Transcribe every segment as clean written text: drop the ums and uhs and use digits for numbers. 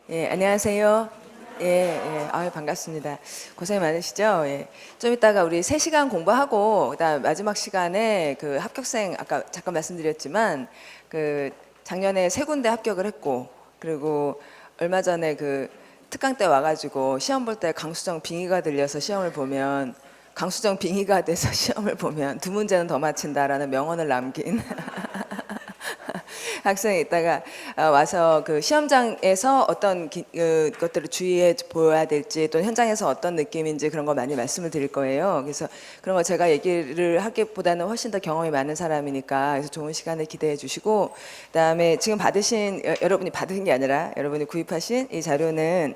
예, 안녕하세요. 예, 예, 아유, 반갑습니다. 고생 많으시죠? 예. 좀 이따가 우리 3시간 공부하고, 그다음 마지막 시간에 그 합격생, 아까 잠깐 말씀드렸지만, 그 작년에 3군데 합격을 했고, 그리고 얼마 전에 그 특강 때 와가지고 시험 볼 때 강수정 빙의가 들려서 시험을 보면, 강수정 빙의가 돼서 시험을 보면 2문제는 더 맞힌다라는 명언을 남긴 학생이 있다가 와서 그 시험장에서 어떤 것들을 주의해 보아야 될지 또 현장에서 어떤 느낌인지 그런 거 많이 말씀을 드릴 거예요. 그래서 그런 거 제가 얘기를 하기보다는 훨씬 더 경험이 많은 사람이니까 그래서 좋은 시간을 기대해 주시고 그다음에 지금 받으신 여러분이 받은 게 아니라 여러분이 구입하신 이 자료는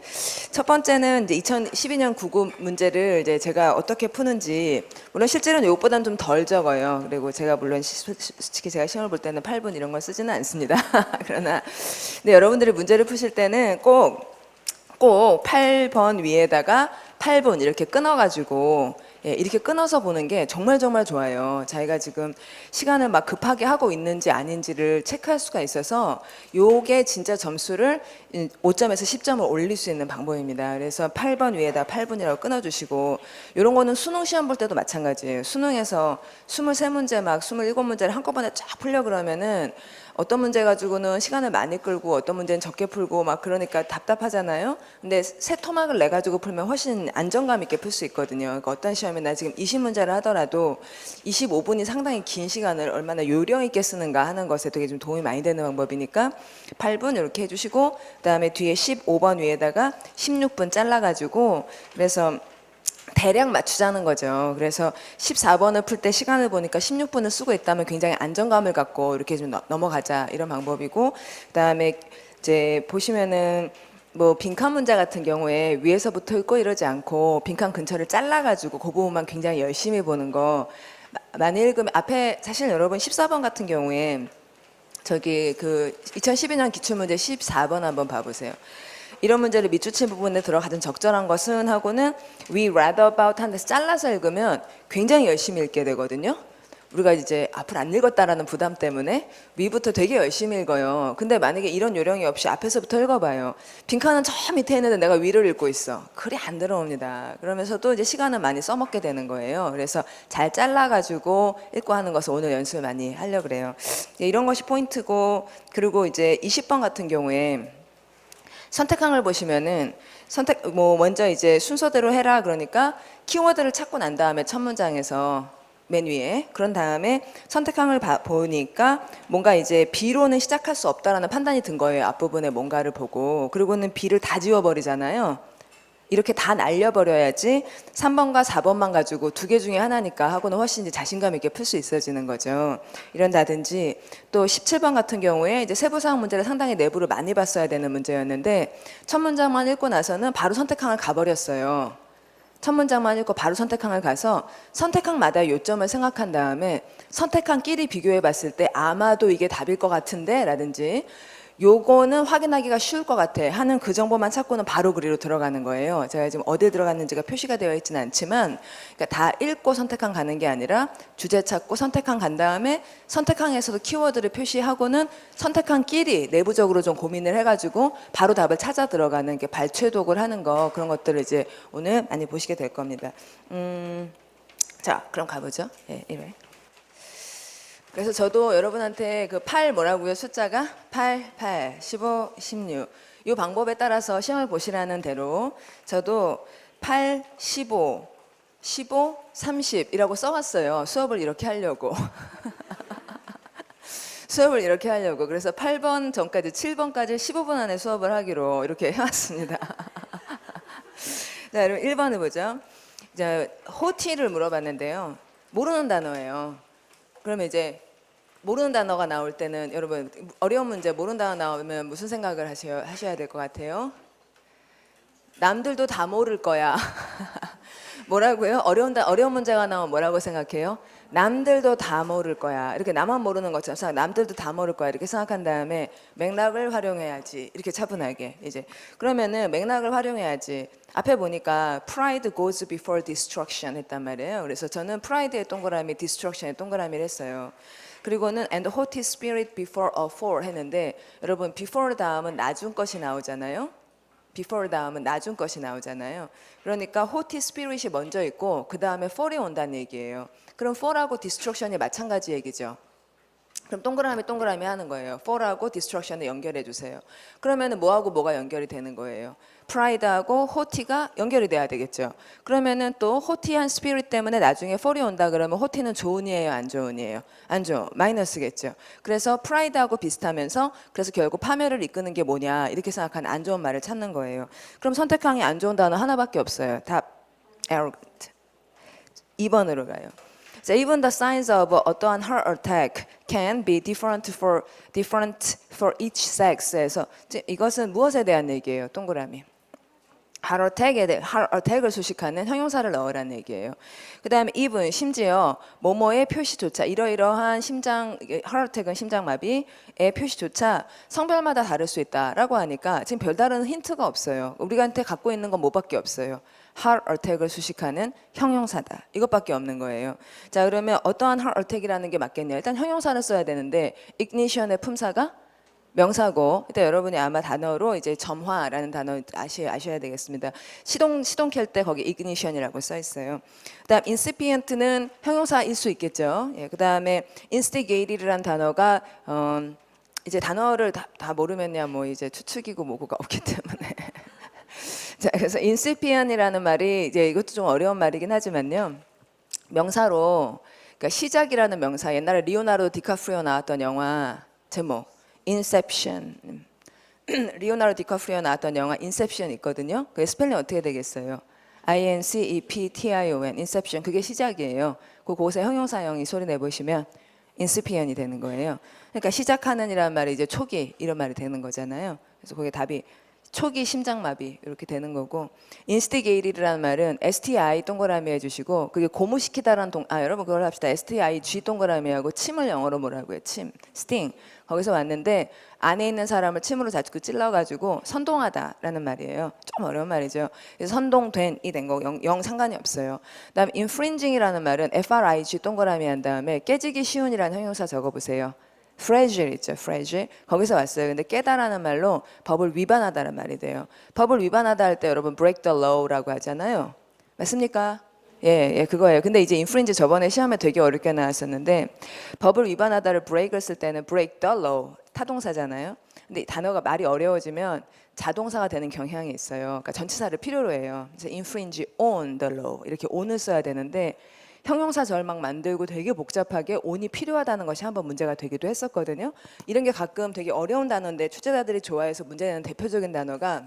첫 번째는 이제 2012년 국어 문제를 이제 제가 어떻게 푸는지 물론 실제로는 이것보다는 좀 덜 적어요. 그리고 제가 물론 솔직히 제가 시험을 볼 때는 8분 이런 걸 쓰지는 않습니다. 그러나 근데 여러분들이 문제를 푸실 때는 꼭 8번 위에다가 8분 이렇게 끊어가지고 예, 이렇게 끊어서 보는 게 정말 정말 좋아요. 자기가 지금 시간을 막 급하게 하고 있는지 아닌지를 체크할 수가 있어서 요게 진짜 점수를 5점에서 10점을 올릴 수 있는 방법입니다. 그래서 8번 위에다 8분이라고 끊어주시고 이런 거는 수능 시험 볼 때도 마찬가지예요. 수능에서 23문제 막 27문제를 한꺼번에 쫙 풀려 그러면은 어떤 문제 가지고는 시간을 많이 끌고 어떤 문제는 적게 풀고 막 그러니까 답답하잖아요. 근데 새 토막을 내 가지고 풀면 훨씬 안정감 있게 풀 수 있거든요. 그러니까 어떤 시험이나 지금 20문제를 하더라도 25분이 상당히 긴 시간을 얼마나 요령 있게 쓰는가 하는 것에 되게 좀 도움이 많이 되는 방법이니까 8분 이렇게 해주시고 그다음에 뒤에 15번 위에다가 16분 잘라가지고 그래서 대략 맞추자는 거죠. 그래서 14번을 풀 때 시간을 보니까 16분을 쓰고 있다면 굉장히 안정감을 갖고 이렇게 좀 넘어가자 이런 방법이고 그다음에 이제 보시면은 뭐 빈칸 문제 같은 경우에 위에서부터 읽고 이러지 않고 빈칸 근처를 잘라가지고 그 부분만 굉장히 열심히 보는 거 많이 읽으면 앞에 사실 여러분 14번 같은 경우에 저기 그 2012년 기출문제 14번 한번 봐보세요. 이런 문제를 밑줄친 부분에 들어가진 적절한 것은 하고는 we read about 한 데서 잘라서 읽으면 굉장히 열심히 읽게 되거든요. 우리가 이제 앞을 안 읽었다라는 부담 때문에 위부터 되게 열심히 읽어요. 근데 만약에 이런 요령이 없이 앞에서부터 읽어봐요. 빈칸은 저 밑에 있는데 내가 위를 읽고 있어. 글이 안 들어옵니다. 그러면서도 이제 시간을 많이 써먹게 되는 거예요. 그래서 잘 잘라가지고 읽고 하는 것을 오늘 연습을 많이 하려고 그래요. 이런 것이 포인트고 그리고 이제 20번 같은 경우에 선택항을 보시면은 먼저 이제 순서대로 해라 그러니까 키워드를 찾고 난 다음에 첫 문장에서 맨 위에 그런 다음에 선택항을 보니까 뭔가 이제 B로는 시작할 수 없다라는 판단이 든 거예요. 앞부분에 뭔가를 보고 그리고는 B를 다 지워버리잖아요. 이렇게 다 날려버려야지 3번과 4번만 가지고 2개 중에 하나니까 하고는 훨씬 이제 자신감 있게 풀 수 있어지는 거죠. 이런다든지 또 17번 같은 경우에 이제 세부사항 문제를 상당히 내부를 많이 봤어야 되는 문제였는데 첫 문장만 읽고 나서는 바로 선택항을 가버렸어요. 첫 문장만 읽고 바로 선택항을 가서 선택항마다 요점을 생각한 다음에 선택항끼리 비교해 봤을 때 아마도 이게 답일 것 같은데 라든지 요거는 확인하기가 쉬울 것 같아 하는 그 정보만 찾고는 바로 그리로 들어가는 거예요. 제가 지금 어디에 들어갔는지가 표시가 되어 있지는 않지만 그러니까 다 읽고 선택항 가는 게 아니라 주제 찾고 선택항 간 다음에 선택항에서도 키워드를 표시하고는 선택항끼리 내부적으로 좀 고민을 해가지고 바로 답을 찾아 들어가는 게 발췌독을 하는 거 그런 것들을 이제 오늘 많이 보시게 될 겁니다. 자, 그럼 가보죠. 예, 1회. 그래서 저도 여러분한테 그 8 뭐라고요? 숫자가 8, 15, 16. 이 방법에 따라서 시험을 보시라는 대로 저도 8, 15, 15, 30이라고 써왔어요. 수업을 이렇게 하려고. 수업을 이렇게 하려고. 그래서 8번 전까지 7번까지 15분 안에 수업을 하기로 이렇게 해왔습니다. 자, 그럼 1번을 보죠. 이제 호티를 물어봤는데요. 모르는 단어예요. 그러면 이제 모르는 단어가 나올 때는 여러분 어려운 문제 모르는 단어 나오면 무슨 생각을 하셔야 될 것 같아요? 남들도 다 모를 거야. 뭐라고요? 어려운 문제가 나오면 뭐라고 생각해요? 남들도 다 모를 거야. 이렇게 나만 모르는 것처럼 남들도 다 모를 거야. 이렇게 생각한 다음에 맥락을 활용해야지. 이렇게 차분하게 이제 그러면은 맥락을 활용해야지. 앞에 보니까 pride goes before destruction 했단 말이에요. 그래서 저는 pride의 동그라미, destruction의 동그라미를 했어요. 그리고는 and haughty spirit before a fall 했는데 여러분 before 다음은 나중 것이 나오잖아요. before 다음은 나중 것이 나오잖아요. 그러니까 haughty spirit이 먼저 있고 그 다음에 fall이 온다는 얘기예요. 그럼 fall하고 destruction이 마찬가지 얘기죠. 그럼 동그라미 하는 거예요. fall하고 destruction을 연결해 주세요. 그러면은 뭐하고 뭐가 연결이 되는 거예요. pride하고 haughty가 연결이 돼야 되겠죠. 그러면은 또 haughty한 spirit 때문에 나중에 fall이 온다 그러면 haughty는 좋은이에요, 안 좋은이에요? 안 좋은, 마이너스겠죠. 그래서 pride하고 비슷하면서 그래서 결국 파멸을 이끄는 게 뭐냐 이렇게 생각하는 안 좋은 말을 찾는 거예요. 그럼 선택항이 안 좋은 단어 하나밖에 없어요. 답 arrogant. 2번으로 가요. 자, even the signs of 어떠한 heart attack can be different for each sex에서 이것은 무엇에 대한 얘기예요? 동그라미. heart attack을 수식하는 형용사를 넣으라는 얘기예요. 그 다음에 even 심지어 뭐뭐의 표시조차 이러이러한 heart attack은 심장마비의 표시조차 성별마다 다를 수 있다라고 하니까 지금 별다른 힌트가 없어요. 우리한테 갖고 있는 건 뭐밖에 없어요. heart attack을 수식하는 형용사다. 이것밖에 없는 거예요. 자, 그러면 어떠한 heart attack이라는 게 맞겠냐? 일단 형용사를 써야 되는데 ignition의 품사가 명사고, 일단 여러분이 아마 단어로 이제 점화라는 단어 아셔야 되겠습니다. 시동 켤 때 거기 ignition이라고 써 있어요. 그다음 incipient는 형용사일 수 있겠죠. 예, 그다음에 instigate라는 단어가 이제 단어를 다 모르면야 뭐 이제 추측이고 뭐고가 없기 때문에. 자, 그래서 insipient이라는 말이 이제 이것도 좀 어려운 말이긴 하지만요. 명사로 그러니까 시작이라는 명사, 옛날에 리오나르도 디카프리오 나왔던 영화 제목 인셉션. 리오나르도 디카프리오 나왔던 영화 인셉션 있거든요. 그 스펠링 어떻게 되겠어요? INCEPTION. 인셉션. 그게 시작이에요. 그곳에 형용사형이 소리 내보시면 인시피언이 되는 거예요. 그러니까 시작하는 이란 말이 이제 초기 이런 말이 되는 거잖아요. 그래서 그게 답이 초기 심장마비 이렇게 되는 거고, instigate라는 말은 STI 동그라미 해주시고 그게 고무시키다라는 여러분 그걸 합시다. STIG 동그라미하고 침을 영어로 뭐라고 해요? 침, sting. 거기서 왔는데 안에 있는 사람을 침으로 자꾸 찔러가지고 선동하다라는 말이에요. 좀 어려운 말이죠. 그래서 선동된이 된 거 영 상관이 없어요. 그다음 infringing이라는 말은 FRIG 동그라미 한 다음에 깨지기 쉬운이라는 형용사 적어보세요. fragile 있죠, fragile. 거기서 왔어요. 근데 깨다라는 말로 법을 위반하다는 말이 돼요. 법을 위반하다 할 때 여러분 break the law라고 하잖아요. 맞습니까? 예, 그거예요. 근데 이제 infringe 저번에 시험에 되게 어렵게 나왔었는데 법을 위반하다를 break을 쓸 때는 break the law 타동사잖아요. 근데 단어가 말이 어려워지면 자동사가 되는 경향이 있어요. 그러니까 전치사를 필요로 해요. 그래서 infringe on the law 이렇게 on을 써야 되는데 형용사 절막 만들고 되게 복잡하게 on이 필요하다는 것이 한번 문제가 되기도 했었거든요. 이런 게 가끔 되게 어려운 단어인데 출제자들이 좋아해서 문제내는 대표적인 단어가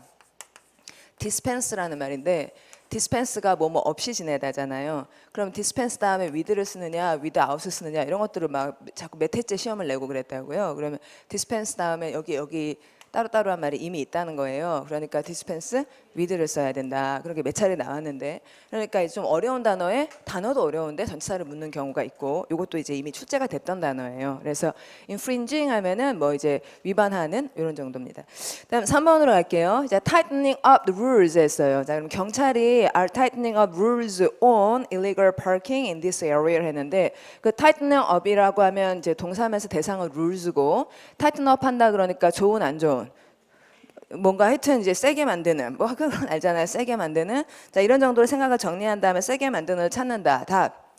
dispense라는 말인데 dispense가 뭐뭐 없이 지내다잖아요. 그럼 dispense 다음에 with를 쓰느냐 without을 쓰느냐 이런 것들을 막 자꾸 몇 회째 시험을 내고 그랬다고요. 그러면 dispense 다음에 여기 따로따로한 말이 이미 있다는 거예요. 그러니까 dispense with를 써야 된다. 그렇게 몇 차례 나왔는데, 그러니까 좀 어려운 단어에 단어도 어려운데 전치사를 묻는 경우가 있고, 이것도 이제 이미 출제가 됐던 단어예요. 그래서 infringing 하면은 뭐 이제 위반하는 이런 정도입니다. 그다음 3번으로 갈게요. 이제 tightening up the rules 했어요. 자, 그럼 경찰이 are tightening up rules on illegal parking in this area를 했는데, 그 tightening up이라고 하면 이제 동사면서 대상은 rules고, tighten up 한다 그러니까 좋은 안 좋은. 뭔가 하여튼 이제 세게 만드는 뭐 그건 알잖아요. 세게 만드는. 자, 이런 정도로 생각을 정리한 다음에 세게 만드는 을 찾는다. 답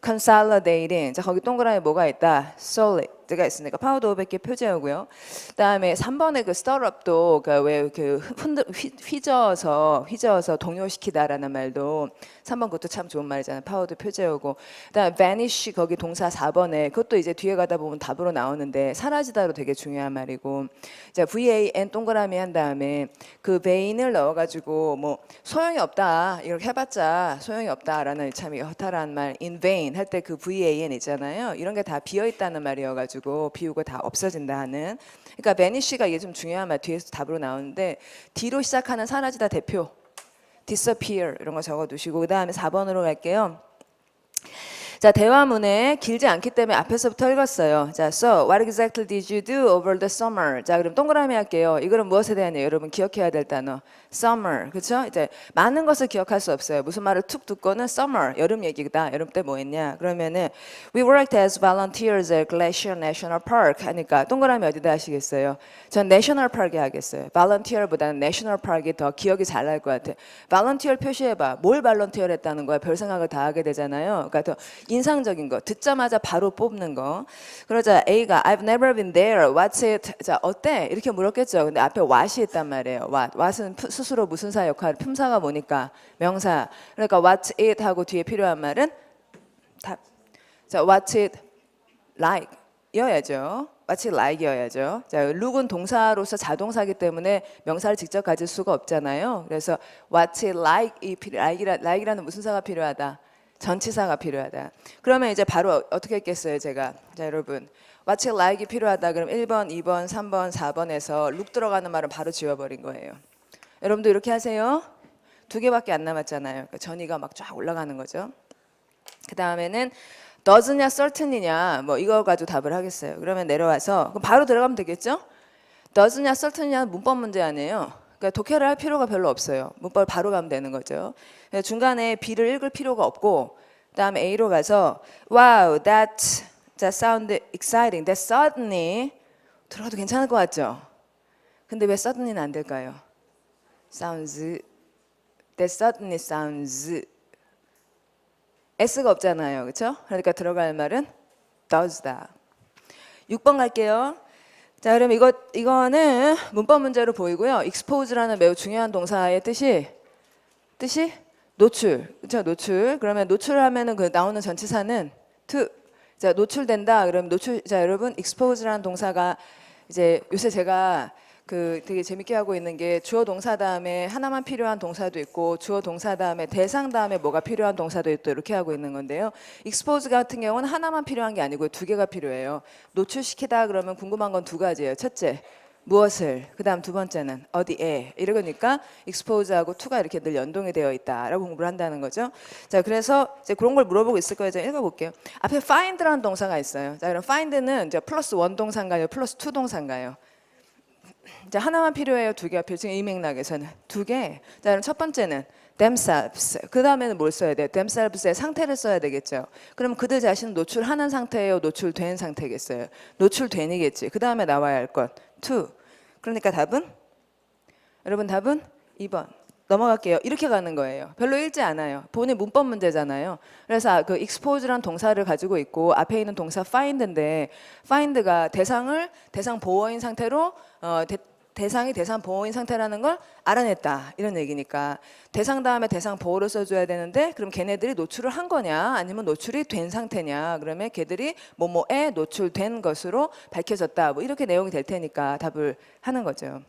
consolidating. 자, 거기 동그라미 뭐가 있다? solid가 있으니까 파우더 500개 표제하고요. 그다음에 3번에 그 stirup도 그 휘저어서 동요시키다라는 말도 3번 그것도 참 좋은 말이잖아요. 파우더 표제하고. 그다음에 vanish 거기 동사 4번에 그것도 이제 뒤에 가다 보면 답으로 나오는데 사라지다로 되게 중요한 말이고. 자, VAN 동그라미 한 다음에 그 vain을 넣어가지고 뭐 소용이 없다 이렇게 해봤자 소용이 없다라는 참 허탈한 말 in vain 할 때 그 VAN 있잖아요. 이런 게 다 비어 있다는 말이어가지고 비우고 다 없어진다 하는. 그러니까 vanish가 이게 좀 중요한 말 뒤에서 답으로 나오는데 D로 시작하는 사라지다 대표 disappear 이런 거 적어두시고 그 다음에 4번으로 갈게요. 자, 대화문에 길지 않기 때문에 앞에서부터 읽었어요. 자, so what exactly did you do over the summer? 자, 그럼 동그라미 할게요. 이거는 무엇에 대한이에요? 여러분 기억해야 될 단어. summer. 그렇죠? 이제 많은 것을 기억할 수 없어요. 무슨 말을 툭 듣고는 summer, 여름 얘기다. 여름 때 뭐 했냐? 그러면은 we worked as volunteers at Glacier National Park 하니까 동그라미 어디다 하시겠어요? 전 National Park에 하겠어요. volunteer보다는 National Park이 더 기억이 잘 날 것 같아. volunteer 표시해봐. 뭘 volunteer 했다는 거야? 별 생각을 다 하게 되잖아요. 그러니까 더 인상적인 거, 듣자마자 바로 뽑는 거. 그러자 A가 I've never been there. What's it? 자, 어때? 이렇게 물었겠죠. 근데 앞에 what이 있단 말이에요. what은 스스로 무슨사 역할, 품사가 뭐니까 명사. 그러니까 what's it 하고 뒤에 필요한 말은 답. 자, what's it like? 이어야죠. what's it like 이어야죠. 자, look은 동사로서 자동사기 때문에 명사를 직접 가질 수가 없잖아요. 그래서 what's it like? 이 like이라는 무슨사가 필요하다. 전치사가 필요하다. 그러면 이제 바로 어떻게 했겠어요, 제가? 자, 여러분. What's it like이 필요하다. 그럼 1번, 2번, 3번, 4번에서 look 들어가는 말은 바로 지워버린 거예요. 여러분도 이렇게 하세요. 2개밖에 안 남았잖아요. 그러니까 전이가 막 쫙 올라가는 거죠. 그 다음에는 does냐, certain이냐, 뭐 이거 가지고 답을 하겠어요. 그러면 내려와서 그럼 바로 들어가면 되겠죠? does냐, certain이냐는 문법 문제 아니에요. 그러니까 독해를 할 필요가 별로 없어요. 문법을 바로 가면 되는 거죠. 중간에 B를 읽을 필요가 없고 그다음에 A로 가서 wow, that sound exciting. That suddenly 들어도 괜찮을 것 같죠? 근데 왜 suddenly는 안 될까요? That suddenly sounds S가 없잖아요. 그렇죠? 그러니까 들어갈 말은 does다. 6번 갈게요. 자, 그럼 이거는 문법 문제로 보이고요. expose라는 매우 중요한 동사의 뜻이 노출. 그렇죠? 노출. 그러면 노출하면은 그 나오는 전치사는 to. 자, 노출된다. 그럼 자, 여러분 expose라는 동사가 이제 요새 제가 그 되게 재밌게 하고 있는 게 주어 동사 다음에 하나만 필요한 동사도 있고 주어 동사 다음에 대상 다음에 뭐가 필요한 동사도 있고 이렇게 하고 있는 건데요. expose 같은 경우는 하나만 필요한 게 아니고 2개가 필요해요. 노출시키다 그러면 궁금한 건 2가지예요. 첫째, 무엇을, 그 다음 2번째는 어디에, 이러니까 expose하고 to가 이렇게 늘 연동이 되어 있다라고 공부를 한다는 거죠. 자, 그래서 이제 그런 걸 물어보고 있을 거예요. 제가 읽어볼게요. 앞에 find라는 동사가 있어요. 자, 그럼 find는 이제 플러스 1 동사인가요? 플러스 2 동사인가요? 자, 하나만 필요해요. 2개가 필요. 지금 이 맥락에서는 2개. 자, 그럼 첫 번째는 themselves. 그 다음에는 뭘 써야 돼요? themselves의 상태를 써야 되겠죠. 그럼 그들 자신은 노출하는 상태예요? 노출된 상태겠어요? 노출된이겠지. 그 다음에 나와야 할 것. to. 그러니까 답은? 여러분 답은 2번. 넘어갈게요. 이렇게 가는 거예요. 별로 읽지 않아요. 본인 문법 문제잖아요. 그래서 그 expose란 동사를 가지고 있고 앞에 있는 동사 find인데 find가 대상 보어인 상태로 대상이 대상 보어인 상태라는 걸 알아냈다 이런 얘기니까 대상 다음에 대상 보어를 써줘야 되는데 그럼 걔네들이 노출을 한 거냐 아니면 노출이 된 상태냐 그러면 걔들이 뭐뭐에 노출된 것으로 밝혀졌다 뭐 이렇게 내용이 될 테니까 답을 하는 거죠.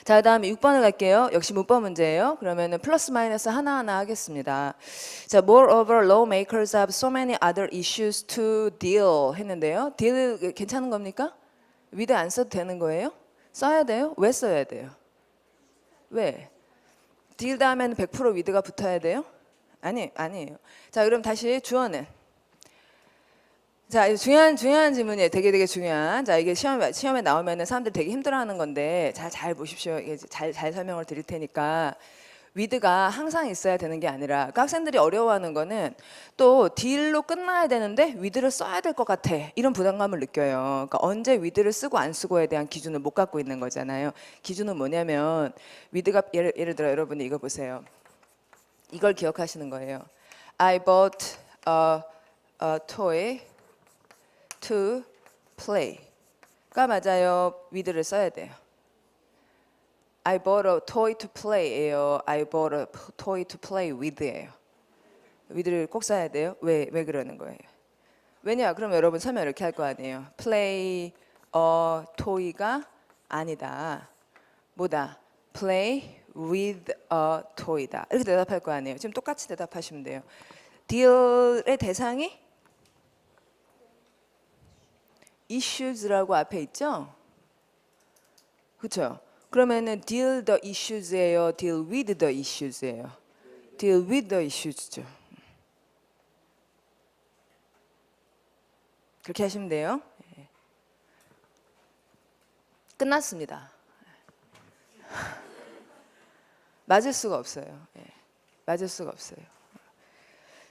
자, 다음에 6번을 갈게요. 역시 문법 문제예요. 그러면은 플러스 마이너스 하나하나 하겠습니다. 자, moreover, lawmakers have so many other issues to deal 했는데요. deal 괜찮은 겁니까? with 안 써도 되는 거예요? 써야 돼요? 왜 써야 돼요? 왜? deal 다음에는 100% with가 붙어야 돼요? 아니에요. 자, 그럼 다시 주어는. 자, 중요한 질문이에요. 되게 중요한. 자, 이게 시험에 나오면은 사람들 되게 힘들어하는 건데 잘 보십시오. 이게 잘 설명을 드릴 테니까 with가 항상 있어야 되는 게 아니라 그러니까 학생들이 어려워하는 거는 또 deal로 끝나야 되는데 with를 써야 될 것 같아. 이런 부담감을 느껴요. 그러니까 언제 with를 쓰고 안 쓰고에 대한 기준을 못 갖고 있는 거잖아요. 기준은 뭐냐면 with가 예를 들어 여러분이 이거 보세요. 이걸 기억하시는 거예요. I bought a toy to play가 맞아요. with를 써야 돼요. I bought a toy to play예요. I bought a toy to play with예요. with를 꼭 써야 돼요. 왜 그러는 거예요? 왜냐? 그럼 여러분 설명 이렇게 할 거 아니에요. play a toy가 아니다. 뭐다? play with a toy다. 이렇게 대답할 거 아니에요. 지금 똑같이 대답하시면 돼요. deal의 대상이 issues라고 앞에 있죠? 그렇죠? 그러면은 deal the issues예요, deal with the issues예요. deal with the issues죠. 그렇게 하시면 돼요. 예. 끝났습니다. 맞을 수가 없어요. 예. 맞을 수가 없어요.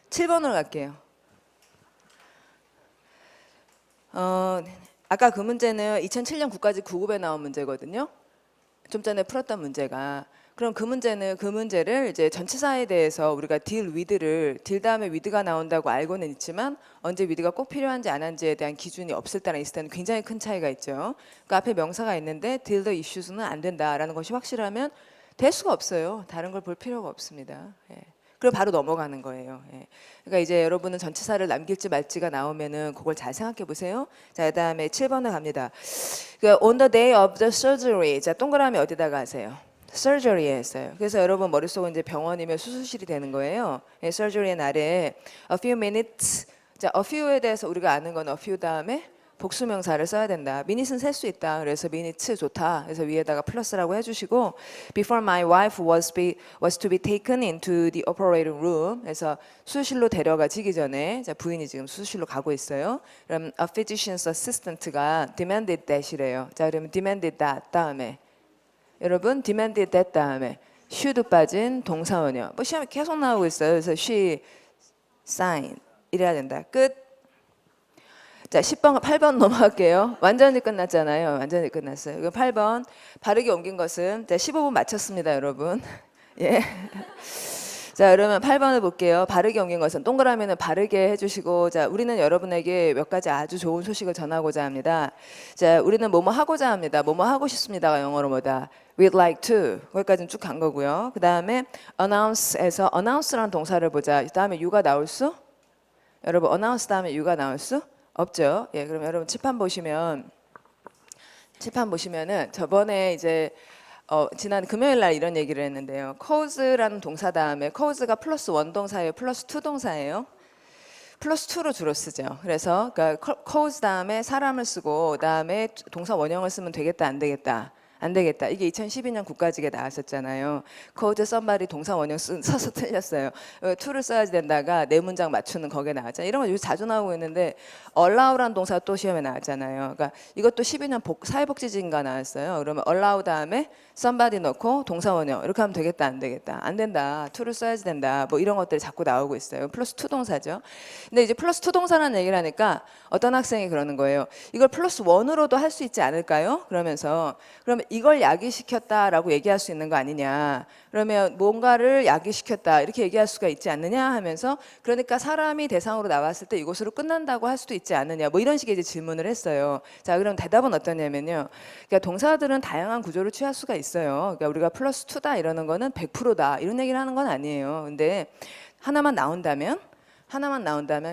7번으로 갈게요. 아까 그 문제는 2007년 국가직 9급에 나온 문제거든요. 좀 전에 풀었던 문제가. 그럼 그 문제를 이제 전치사에 대해서 우리가 deal with를 deal 다음에 with가 나온다고 알고는 있지만 언제 with가 꼭 필요한지 안 한지에 대한 기준이 없을 때랑 있을 때는 굉장히 큰 차이가 있죠. 그 앞에 명사가 있는데 deal the issues는 안 된다라는 것이 확실하면 될 수가 없어요. 다른 걸 볼 필요가 없습니다. 예. 그리고 바로 넘어가는 거예요. 예. 그러니까 이제 여러분은 전치사를 남길지 말지가 나오면은 그걸 잘 생각해 보세요. 자, 그다음에 7번을 갑니다. 그러니까 on the day of the surgery. 자, 동그라미 어디다가 하세요? surgery에 했어요. 그래서 여러분 머릿속은 이제 병원이면 수술실이 되는 거예요. 예, surgery의 날에 a few minutes. 자, a few에 대해서 우리가 아는 건 a few 다음에 복수명사를 써야 된다. 미닛은 셀 수 있다. 그래서 미니츠 좋다. 그래서 위에다가 플러스라고 해주시고 before my wife was to be taken into the operating room. 그래서 수술실로 데려가지기 전에 자, 부인이 지금 수술실로 가고 있어요. 그럼 a physician's assistant가 demanded that이래요. 자, 그러면 demanded that 다음에 여러분 demanded that 다음에 should 빠진 동사원이요. 뭐 시험에 계속 나오고 있어요. 그래서 she signed 이래야 된다. 끝. 자, 10번, 8번 넘어갈게요. 완전히 끝났잖아요. 완전히 끝났어요. 이거 8번 바르게 옮긴 것은 자, 15분 마쳤습니다, 여러분. 예. 자, 그러면 8번을 볼게요. 바르게 옮긴 것은 동그라미는 바르게 해주시고, 자, 우리는 여러분에게 몇 가지 아주 좋은 소식을 전하고자 합니다. 자, 우리는 뭐뭐 하고자 합니다. 뭐뭐 하고 싶습니다가 영어로 뭐다? We'd like to. 거기까지는 쭉 간 거고요. 그 다음에 announce에서 announce라는 동사를 보자. 그 다음에 you가 나올 수? 여러분, announce 다음에 you가 나올 수? 없죠. 예, 그럼 여러분 칠판 보시면은 저번에 이제 지난 금요일 날 이런 얘기를 했는데요. cause라는 동사 다음에 cause가 플러스 원 동사예요, 플러스 투 동사예요. 플러스 투로 주로 쓰죠. 그래서 그러니까 cause 다음에 사람을 쓰고 그다음에 동사 원형을 쓰면 되겠다, 안 되겠다. 안 되겠다. 이게 2012년 국가직에 나왔었잖아요. cause somebody 동사 원형 써서 틀렸어요. to를 써야지 된다가 네 문장 맞추는 거기에 나왔잖아요. 이런 거 요즘 자주 나오고 있는데 allow라는 동사 또 시험에 나왔잖아요. 그러니까 이것도 12년 사회복지직인가 나왔어요. 그러면 allow 다음에 somebody 넣고 동사 원형 이렇게 하면 되겠다, 안 되겠다. 안 된다. to를 써야지 된다. 뭐 이런 것들이 자꾸 나오고 있어요. 플러스 투 동사죠. 근데 이제 플러스 투 동사라는 얘기를 하니까 어떤 학생이 그러는 거예요. 이걸 플러스 원으로도 할 수 있지 않을까요? 그러면서 그러면 이걸 야기시켰다라고 얘기할 수 있는 거 아니냐. 그러면 뭔가를 야기시켰다 이렇게 얘기할 수가 있지 않느냐 하면서 그러니까 사람이 대상으로 나왔을 때 이것으로 끝난다고 할 수도 있지 않느냐. 뭐 이런 식의 이제 질문을 했어요. 자, 그럼 대답은 어떠냐면요. 그러니까 동사들은 다양한 구조를 취할 수가 있어요. 그러니까 우리가 플러스 2다 이러는 거는 100%다 이런 얘기를 하는 건 아니에요. 근데 하나만 나온다면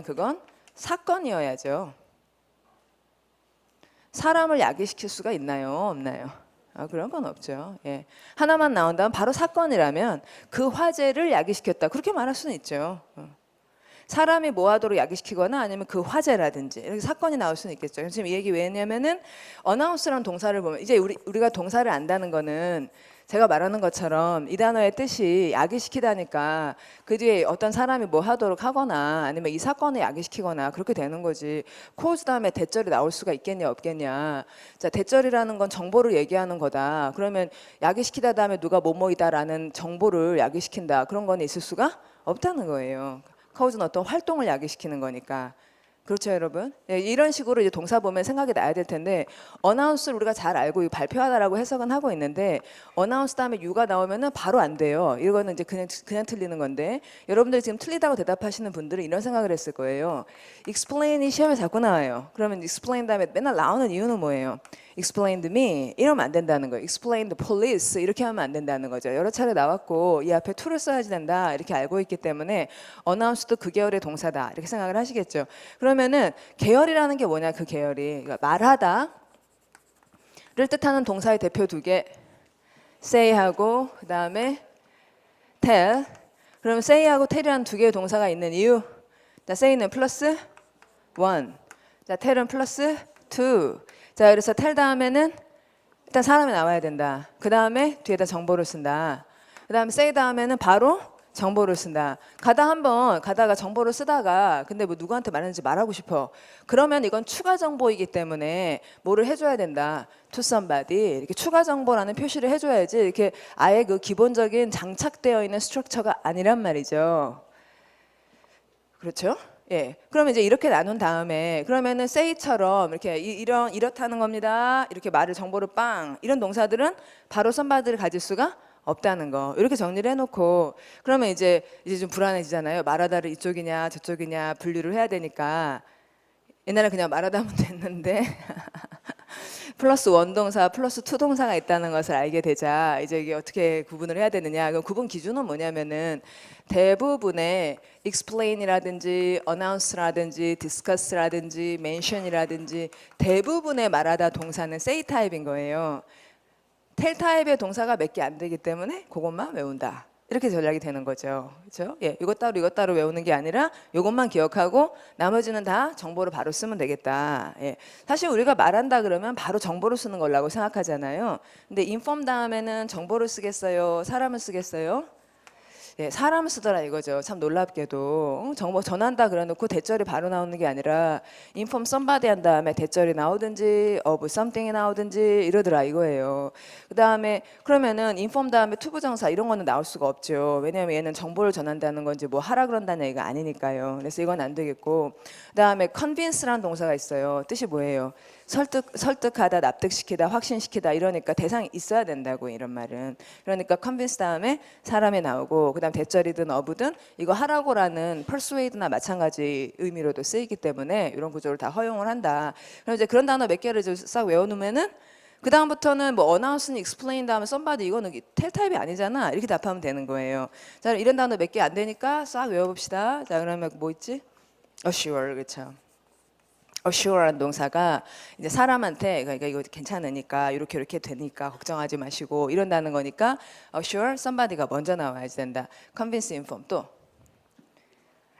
그건 사건이어야죠. 사람을 야기시킬 수가 있나요? 없나요? 그런 건 없죠. 예. 하나만 나온다면 바로 사건이라면 그 화재를 야기시켰다. 그렇게 말할 수는 있죠. 사람이 뭐하도록 야기시키거나 아니면 그 화재라든지 이렇게 사건이 나올 수는 있겠죠. 지금 이 얘기 왜냐면은 announce라는 동사를 보면 이제 우리가 동사를 안다는 거는 제가 말하는 것처럼 이 단어의 뜻이 야기시키다니까 그 뒤에 어떤 사람이 뭐 하도록 하거나 아니면 이 사건을 야기시키거나 그렇게 되는 거지. cause 다음에 대절이 나올 수가 있겠냐 없겠냐. 자, 대절이라는 건 정보를 얘기하는 거다. 그러면 야기시키다 다음에 누가 뭐뭐이다라는 정보를 야기시킨다. 그런 건 있을 수가 없다는 거예요. cause는 어떤 활동을 야기시키는 거니까. 그렇죠, 여러분? 예, 이런 식으로 이제 동사 보면 생각이 나야 될 텐데 announce를 우리가 잘 알고 발표하다라고 해석은 하고 있는데 announce 다음에 you가 나오면은 바로 안 돼요. 이거는 이제 그냥 틀리는 건데 여러분들이 지금 틀리다고 대답하시는 분들은 이런 생각을 했을 거예요. explain이 시험에 자꾸 나와요. 그러면 explain 다음에 맨날 나오는 이유는 뭐예요? explain to me 이러면 안 된다는 거예요. explain to police 이렇게 하면 안 된다는 거죠. 여러 차례 나왔고 이 앞에 to를 써야지 된다 이렇게 알고 있기 때문에 announce도 그 계열의 동사다 이렇게 생각을 하시겠죠. 그러면은 계열이라는 게 뭐냐, 그 계열이 그러니까 말하다를 뜻하는 동사의 대표 두 개 say하고 그 다음에 tell. 그러면 say하고 tell이라는 두 개의 동사가 있는 이유. 자, say는 플러스 1, 자 tell은 플러스 2. 자, 그래서 tell 다음에는 일단 사람이 나와야 된다. 그 다음에 뒤에다 정보를 쓴다. 그 다음에 say 다음에는 바로 정보를 쓴다. 가다가 정보를 쓰다가 근데 뭐 누구한테 말했는지 말하고 싶어. 그러면 이건 추가 정보이기 때문에 뭐를 해줘야 된다. To somebody 이렇게 추가 정보라는 표시를 해줘야지 이렇게 아예 그 기본적인 장착되어 있는 스트럭처가 아니란 말이죠. 그렇죠? 예. 그러면 이제 이렇게 나눈 다음에 그러면은 say처럼 이렇게 이렇다는 겁니다. 이렇게 말을 정보를 빵 이런 동사들은 바로 somebody를 가질 수가 없다는 거 이렇게 정리를 해놓고 그러면 이제 좀 불안해지잖아요. 말하다를 이쪽이냐 저쪽이냐 분류를 해야 되니까 옛날에 그냥 말하다 하면 됐는데 플러스 원동사 플러스 투동사가 있다는 것을 알게 되자 이제 이게 어떻게 구분을 해야 되느냐. 그 구분 기준은 뭐냐면은 대부분의 explain이라든지 announce라든지 discuss라든지 mention이라든지 대부분의 말하다 동사는 say 타입인 거예요. 텔 타입의 동사가 몇 개 안 되기 때문에 그것만 외운다. 이렇게 전략이 되는 거죠. 그렇죠? 예, 이것 따로 외우는 게 아니라 이것만 기억하고 나머지는 다 정보를 바로 쓰면 되겠다. 예. 사실 우리가 말한다 그러면 바로 정보를 쓰는 거라고 생각하잖아요. 근데 inform 다음에는 정보를 쓰겠어요? 사람을 쓰겠어요? 예, 사람을 쓰더라 이거죠. 참 놀랍게도 정보 전한다 그래놓고 대절이 바로 나오는 게 아니라 inform somebody 한 다음에 대절이 나오든지 of something이 나오든지 이러더라 이거예요. 그 다음에 그러면은 inform 다음에 투부정사 이런 거는 나올 수가 없죠. 왜냐하면 얘는 정보를 전한다는 건지 뭐 하라 그런다는 얘기가 아니니까요. 그래서 이건 안 되겠고 그 다음에 convince라는 동사가 있어요. 뜻이 뭐예요? 설득하다, 납득시키다, 확신시키다 이러니까 대상이 있어야 된다고 이런 말은. 그러니까 convince 다음에 사람이 나오고 그다음 대절이든 어부든 이거 하라고라는 persuade나 마찬가지 의미로도 쓰이기 때문에 이런 구조를 다 허용을 한다. 그럼 이제 그런 단어 몇 개를 싹 외워놓으면은 그 다음부터는 뭐 announce는 explain 다음에 somebody 이거는 텔 타입이 아니잖아 이렇게 답하면 되는 거예요. 자 이런 단어 몇 개 안 되니까 싹 외워봅시다. 자 그러면 뭐 있지? assure 그렇죠. assure라는 동사가 이제 사람한테 그러니까 이거 괜찮으니까 이렇게 되니까 걱정하지 마시고 이런다는 거니까 assure somebody가 먼저 나와야 된다. convince, inform 또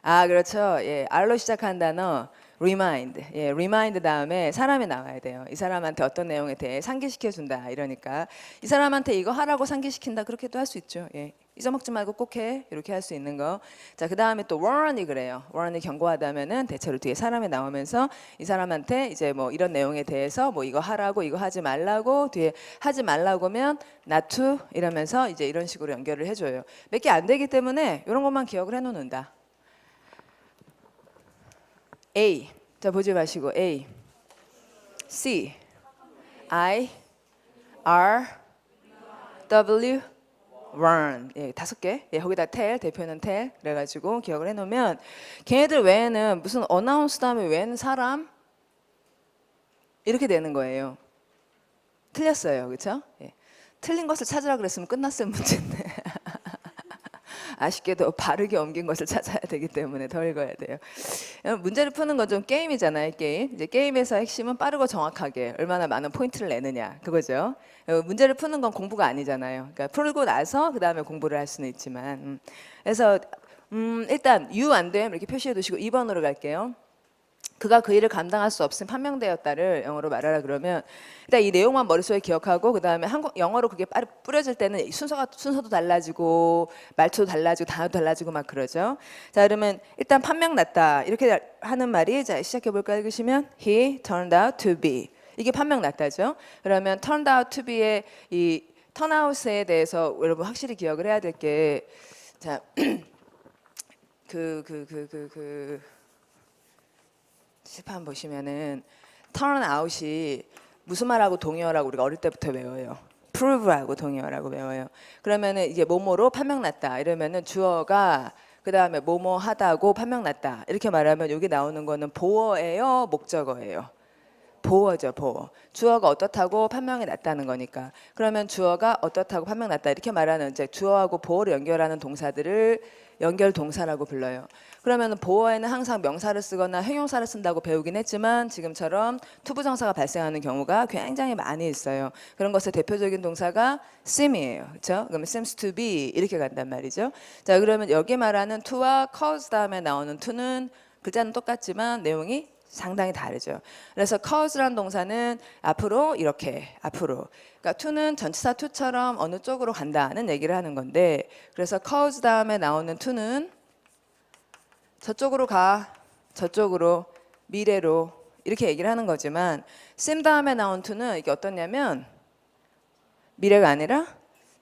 그렇죠. 예, R로 시작한 단어 remind. 예, remind 다음에 사람이 나와야 돼요. 이 사람한테 어떤 내용에 대해 상기시켜 준다. 이러니까 이 사람한테 이거 하라고 상기시킨다. 그렇게도 할 수 있죠. 예. 잊어먹지 말고 꼭 해. 이렇게 할 수 있는 거. 자, 그다음에 또 warn이 그래요. warn이 경고하다면은 대체로 뒤에 사람이 나오면서 이 사람한테 이제 뭐 이런 내용에 대해서 뭐 이거 하라고 이거 하지 말라고 뒤에 하지 말라고면 not to 이러면서 이제 이런 식으로 연결을 해 줘요. 몇 개 안 되기 때문에 이런 것만 기억을 해 놓는다. A. 자, 보지 마시고 A. C. I. R. W. warn. 예, 5개. 예, 거기다 tell, 대표는 tell. 그래가지고 기억을 해놓으면 걔네들 외에는 무슨 announce 다음에 외에는 사람 이렇게 되는 거예요. 틀렸어요, 그렇죠? 예. 틀린 것을 찾으라 그랬으면 끝났을 문제인데. 아쉽게도 바르게 옮긴 것을 찾아야 되기 때문에 더 읽어야 돼요. 문제를 푸는 건 좀 게임이잖아요, 게임. 이제 게임에서 핵심은 빠르고 정확하게 얼마나 많은 포인트를 내느냐, 그거죠. 문제를 푸는 건 공부가 아니잖아요. 그러니까 풀고 나서 그 다음에 공부를 할 수는 있지만. 그래서 일단 you 안 됨 이렇게 표시해 두시고 2번으로 갈게요. 그가 그 일을 감당할 수 없음 판명되었다를 영어로 말하라 그러면 일단 이 내용만 머릿속에 기억하고 그 다음에 영어로 그게 뿌려질 때는 순서도 달라지고 말투도 달라지고 단어도 달라지고 막 그러죠. 자 그러면 일단 판명 났다 이렇게 하는 말이 자 시작해 볼까요? 읽으시면 He turned out to be 이게 판명 났다죠. 그러면 turned out to be의 이 턴아웃에 대해서 여러분 확실히 기억을 해야 될 게 자 시판 보시면은 turn out이 무슨 말하고 동의어라고 우리가 어릴 때부터 외워요. prove하고 동의어라고 외워요. 그러면은 이게 뭐뭐로 판명났다 이러면은 주어가 그 다음에 뭐뭐 하다고 판명났다 이렇게 말하면 여기 나오는 거는 보어예요, 목적어예요. 보어죠, 보어. 주어가 어떻다고 판명이 났다는 거니까. 그러면 주어가 어떻다고 판명 났다 이렇게 말하는 이제 주어하고 보어를 연결하는 동사들을 연결 동사라고 불러요. 그러면 보어에는 항상 명사를 쓰거나 형용사를 쓴다고 배우긴 했지만 지금처럼 투부정사가 발생하는 경우가 굉장히 많이 있어요. 그런 것의 대표적인 동사가 seem이에요. 그렇죠? 그러면 seems to be 이렇게 간단 말이죠. 자, 그러면 여기 말하는 to와 cause 다음에 나오는 to는 글자는 똑같지만 내용이 상당히 다르죠. 그래서 cause라는 동사는 앞으로 이렇게 앞으로. 그러니까 to는 전치사 to처럼 어느 쪽으로 간다는 얘기를 하는 건데 그래서 cause 다음에 나오는 to는 저쪽으로 가, 저쪽으로, 미래로 이렇게 얘기를 하는 거지만 sim 다음에 나온 to는 이게 어떻냐면 미래가 아니라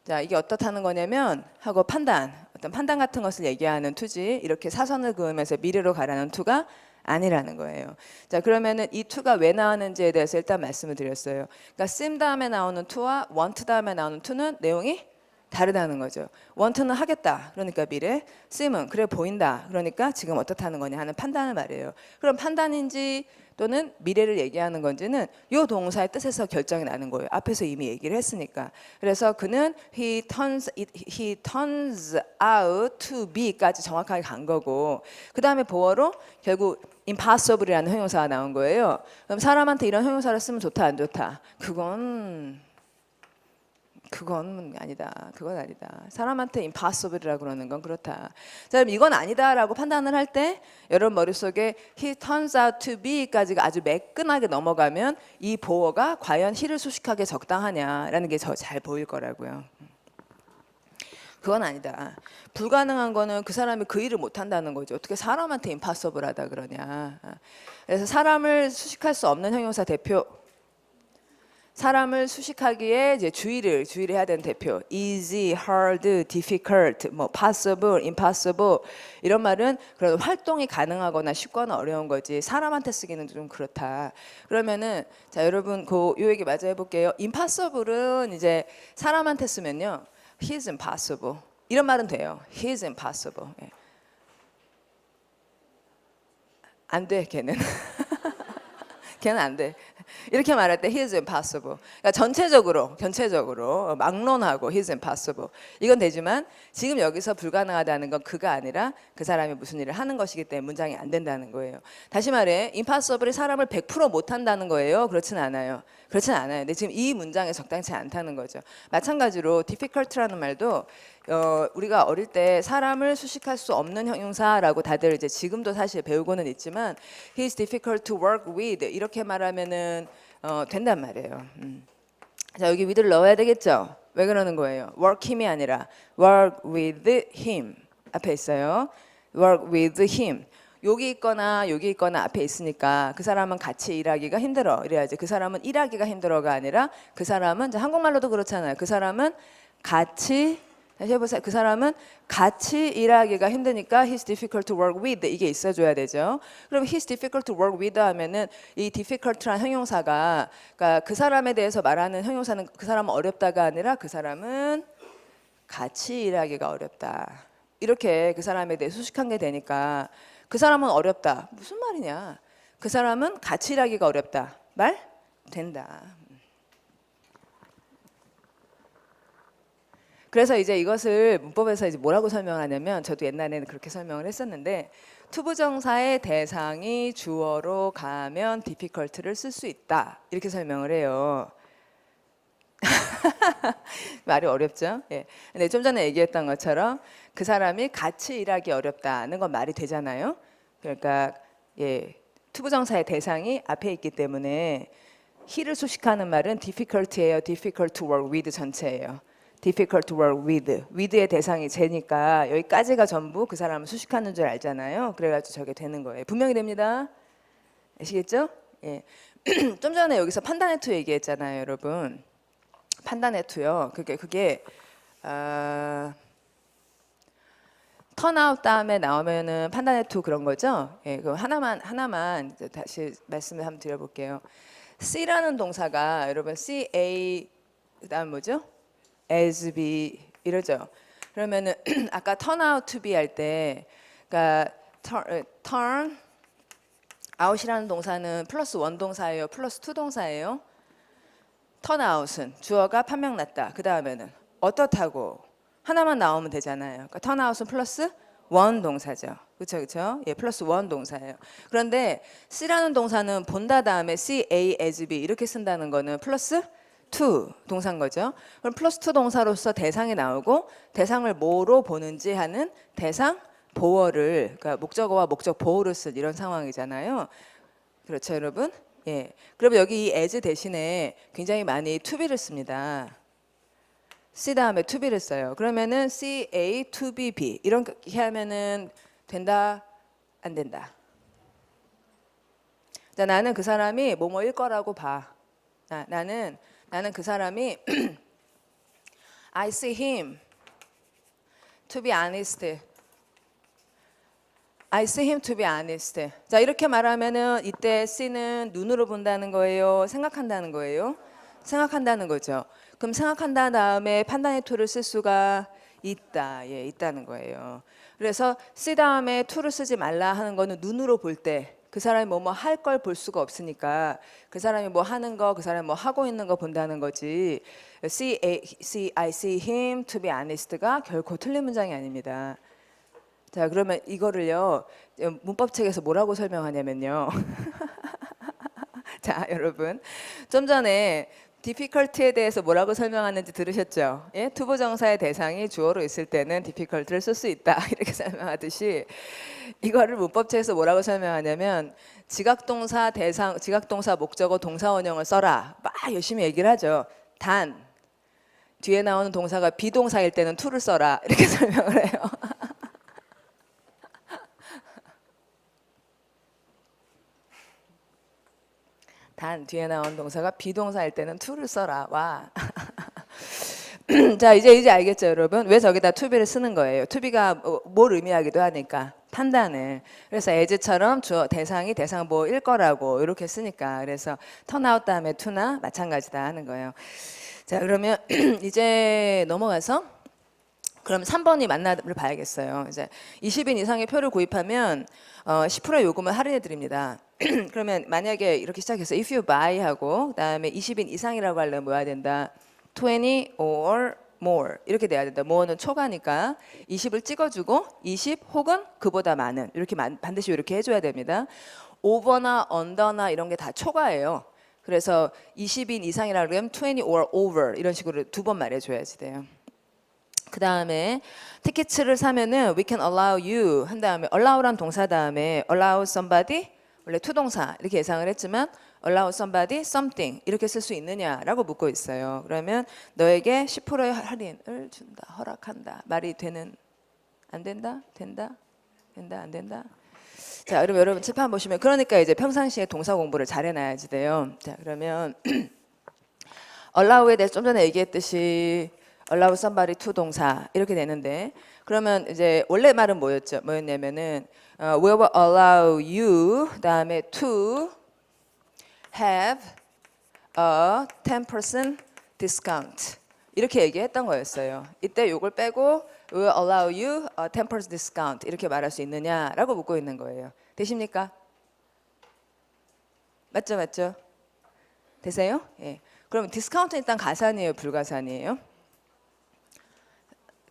자 이게 어떻다는 거냐면 하고 판단 어떤 판단 같은 것을 얘기하는 to지 이렇게 사선을 그으면서 미래로 가라는 to가 아니라는 거예요. 자 그러면은 이 to가 왜 나왔는지에 대해서 일단 말씀을 드렸어요. 그러니까 sim 다음에 나오는 to와 want 다음에 나오는 to는 내용이 다르다는 거죠. want는 하겠다. 그러니까 미래. sim은 그래 보인다. 그러니까 지금 어떻다는 거냐 하는 판단을 말해요. 그럼 판단인지 또는 미래를 얘기하는 건지는 요 동사의 뜻에서 결정이 나는 거예요. 앞에서 이미 얘기를 했으니까. 그래서 그는 he turns out to be까지 정확하게 간 거고 그 다음에 보어로 결국 impossible이라는 형용사가 나온 거예요. 그럼 사람한테 이런 형용사를 쓰면 좋다 안 좋다? 그건 아니다. 그건 아니다. 사람한테 impossible이라고 그러는 건 그렇다. 자, 그럼 이건 아니다라고 판단을 할 때 여러분 머릿속에 he turns out to be까지가 아주 매끈하게 넘어가면 이 보어가 과연 he를 수식하기에 적당하냐라는 게 더 잘 보일 거라고요. 그건 아니다. 불가능한 거는 그 사람이 그 일을 못 한다는 거죠. 어떻게 사람한테 impossible하다 그러냐. 그래서 사람을 수식할 수 없는 형용사 대표 사람을 수식하기에 이제 주의를 해야 되는 대표. easy, hard, difficult, 뭐 possible, impossible 이런 말은 그런 활동이 가능하거나 쉽거나 어려운 거지. 사람한테 쓰기는 좀 그렇다. 그러면은 자 여러분 요 얘기 마저 해볼게요. impossible은 이제 사람한테 쓰면요, he's impossible 이런 말은 돼요. he's impossible. 예. 안 돼, 걔는. 걔는 안 돼. 이렇게 말할 때 he's impossible. 그러니까 전체적으로 막론하고 he's impossible. 이건 되지만 지금 여기서 불가능하다는 건 그가 아니라 그 사람이 무슨 일을 하는 것이기 때문에 문장이 안 된다는 거예요. 다시 말해 impossible이 사람을 100% 못한다는 거예요. 그렇진 않아요. 근데 지금 이 문장에 적당치 않다는 거죠. 마찬가지로 difficult라는 말도 우리가 어릴 때 사람을 수식할 수 없는 형용사라고 다들 이제 지금도 사실 배우고는 있지만 he's difficult to work with 이렇게 말하면은 된단 말이에요. 자 여기 with를 넣어야 되겠죠. 왜 그러는 거예요? work him이 아니라 work with him 앞에 있어요. work with him. 여기 있거나 앞에 있으니까 그 사람은 같이 일하기가 힘들어 이래야지. 그 사람은 일하기가 힘들어가 아니라 그 사람은 이제 한국말로도 그렇잖아요. 그 사람은 같이 다시 해보세요. 그 사람은 같이 일하기가 힘드니까 he's difficult to work with 이게 있어줘야 되죠. 그럼 he's difficult to work with 하면은 이 difficult란 형용사가 그러니까 그 사람에 대해서 말하는 형용사는 그 사람은 어렵다가 아니라 그 사람은 같이 일하기가 어렵다. 이렇게 그 사람에 대해 수식한 게 되니까 그 사람은 어렵다. 무슨 말이냐? 그 사람은 같이 일하기가 어렵다. 말 된다. 그래서 이제 이것을 문법에서 이제 뭐라고 설명하냐면 저도 옛날에는 그렇게 설명을 했었는데 투부정사의 대상이 주어로 가면 difficult를 쓸 수 있다. 이렇게 설명을 해요. 말이 어렵죠? 예. 근데 좀 전에 얘기했던 것처럼 그 사람이 같이 일하기 어렵다는 건 말이 되잖아요. 그러니까 예, 투부정사의 대상이 앞에 있기 때문에 he를 수식하는 말은 difficult예요. difficult to work with 전체예요. difficult to work with. with의 대상이 쟤니까 여기까지가 전부 그 사람을 수식하는 줄 알잖아요. 그래가지고 저게 되는 거예요. 분명히 됩니다. 아시겠죠? 예. 좀 전에 여기서 판단의 투 얘기했잖아요, 여러분. 판단의 투요. 그게 턴아웃 다음에 나오면은 판단의 투 그런 거죠. 예, 그 하나만 다시 말씀을 한번 드려볼게요. C라는 동사가 여러분 CA 그다음 뭐죠? as be 이러죠. 그러면은 아까 turn out to be 할 때, 그러니까 turn out이라는 동사는 플러스 원 동사예요, 플러스 투 동사예요. turn out은 주어가 판명났다. 그 다음에는 어떻다고 하나만 나오면 되잖아요. 그러니까 turn out은 플러스 원 동사죠. 그렇죠? 예, 플러스 원 동사예요. 그런데 C라는 동사는 본다 다음에 C, A, as be 이렇게 쓴다는 거는 플러스 to 동사인 거죠. 그럼 플러스 to 동사로서 대상이 나오고 대상을 뭐로 보는지 하는 대상 보어를 그러니까 목적어와 목적 보어를 쓴 이런 상황이잖아요. 그렇죠, 여러분? 예. 그러면 여기 이 as 대신에 굉장히 많이 to be를 씁니다. C 다음에 to be를 써요. 그러면은 C A to be B 이렇게 하면은 된다, 안 된다. 자, 나는 그 사람이 뭐뭐일 거라고 봐. 나는 그 사람이 I see him to be honest. I see him to be honest. 자, 이렇게 말하면은 이때 C는 눈으로 본다는 거예요? 생각한다는 거예요? 생각한다는 거죠. 그럼 생각한다 다음에 판단의 to를 쓸 수가 있다. 예, 있다는 거예요. 그래서 C 다음에 to를 쓰지 말라 하는 거는 눈으로 볼 때 그 사람이 뭐뭐 할 걸 볼 수가 없으니까 그 사람이 뭐 하는 거, 그 사람이 뭐 하고 있는 거 본다는 거지. I see him to be honest가 결코 틀린 문장이 아닙니다. 자, 그러면 이거를요 문법책에서 뭐라고 설명하냐면요. 자, 여러분 좀 전에 difficulty에 대해서 뭐라고 설명하는지 들으셨죠? 예? 투부정사의 대상이 주어로 있을 때는 difficulty를 쓸 수 있다 이렇게 설명하듯이 이거를 문법책에서 뭐라고 설명하냐면 지각동사 대상, 지각동사 목적어 동사원형을 써라 막 열심히 얘기를 하죠. 단 뒤에 나오는 동사가 비동사일 때는 to를 써라 이렇게 설명을 해요. 단 뒤에 나온 동사가 비동사일 때는 to를 써라. 와. 자, 이제 알겠죠, 여러분? 왜 저기다 to be를 쓰는 거예요? to be가 뭘 의미하기도 하니까 판단을. 그래서 as처럼 주어 대상이 대상 뭐일 거라고 이렇게 쓰니까 그래서 turn out 다음에 to나 마찬가지다 하는 거예요. 자, 그러면 이제 넘어가서 그럼 3번이 맞나를 봐야겠어요. 이제 20인 이상의 표를 구입하면 10% 요금을 할인해 드립니다. 그러면 만약에 이렇게 시작해서 if you buy 하고 그다음에 20인 이상이라고 하려면 뭐 해야 된다? 20 or more 이렇게 돼야 된다. more는 초과니까 20을 찍어주고 20 혹은 그보다 많은 이렇게 반드시 이렇게 해줘야 됩니다. over나 under나 이런 게 다 초과예요. 그래서 20인 이상이라고 그러면 20 or over 이런 식으로 두 번 말해줘야지 돼요. 그 다음에 티켓을 사면은 we can allow you 한 다음에 allow란 동사 다음에 allow somebody 원래 투동사 이렇게 예상을 했지만 allow somebody something 이렇게 쓸 수 있느냐라고 묻고 있어요. 그러면 너에게 10%의 할인을 준다, 허락한다. 말이 되는, 안 된다, 된다, 된다, 안 된다. 자, 그럼 여러분 칠판 보시면 그러니까 이제 평상시에 동사 공부를 잘 해놔야지 돼요. 자, 그러면 allow에 대해서 좀 전에 얘기했듯이 allow somebody to 동사 이렇게 되는데 그러면 이제 원래 말은 뭐였냐면은 we will allow you 그다음에 to have a 10% discount 이렇게 얘기했던 거였어요. 이때 요걸 빼고 we will allow you a 10% discount 이렇게 말할 수 있느냐라고 묻고 있는 거예요. 되십니까? 맞죠, 맞죠? 되세요? 예. 그럼 디스카운트는 일단 가산이에요, 불가산이에요?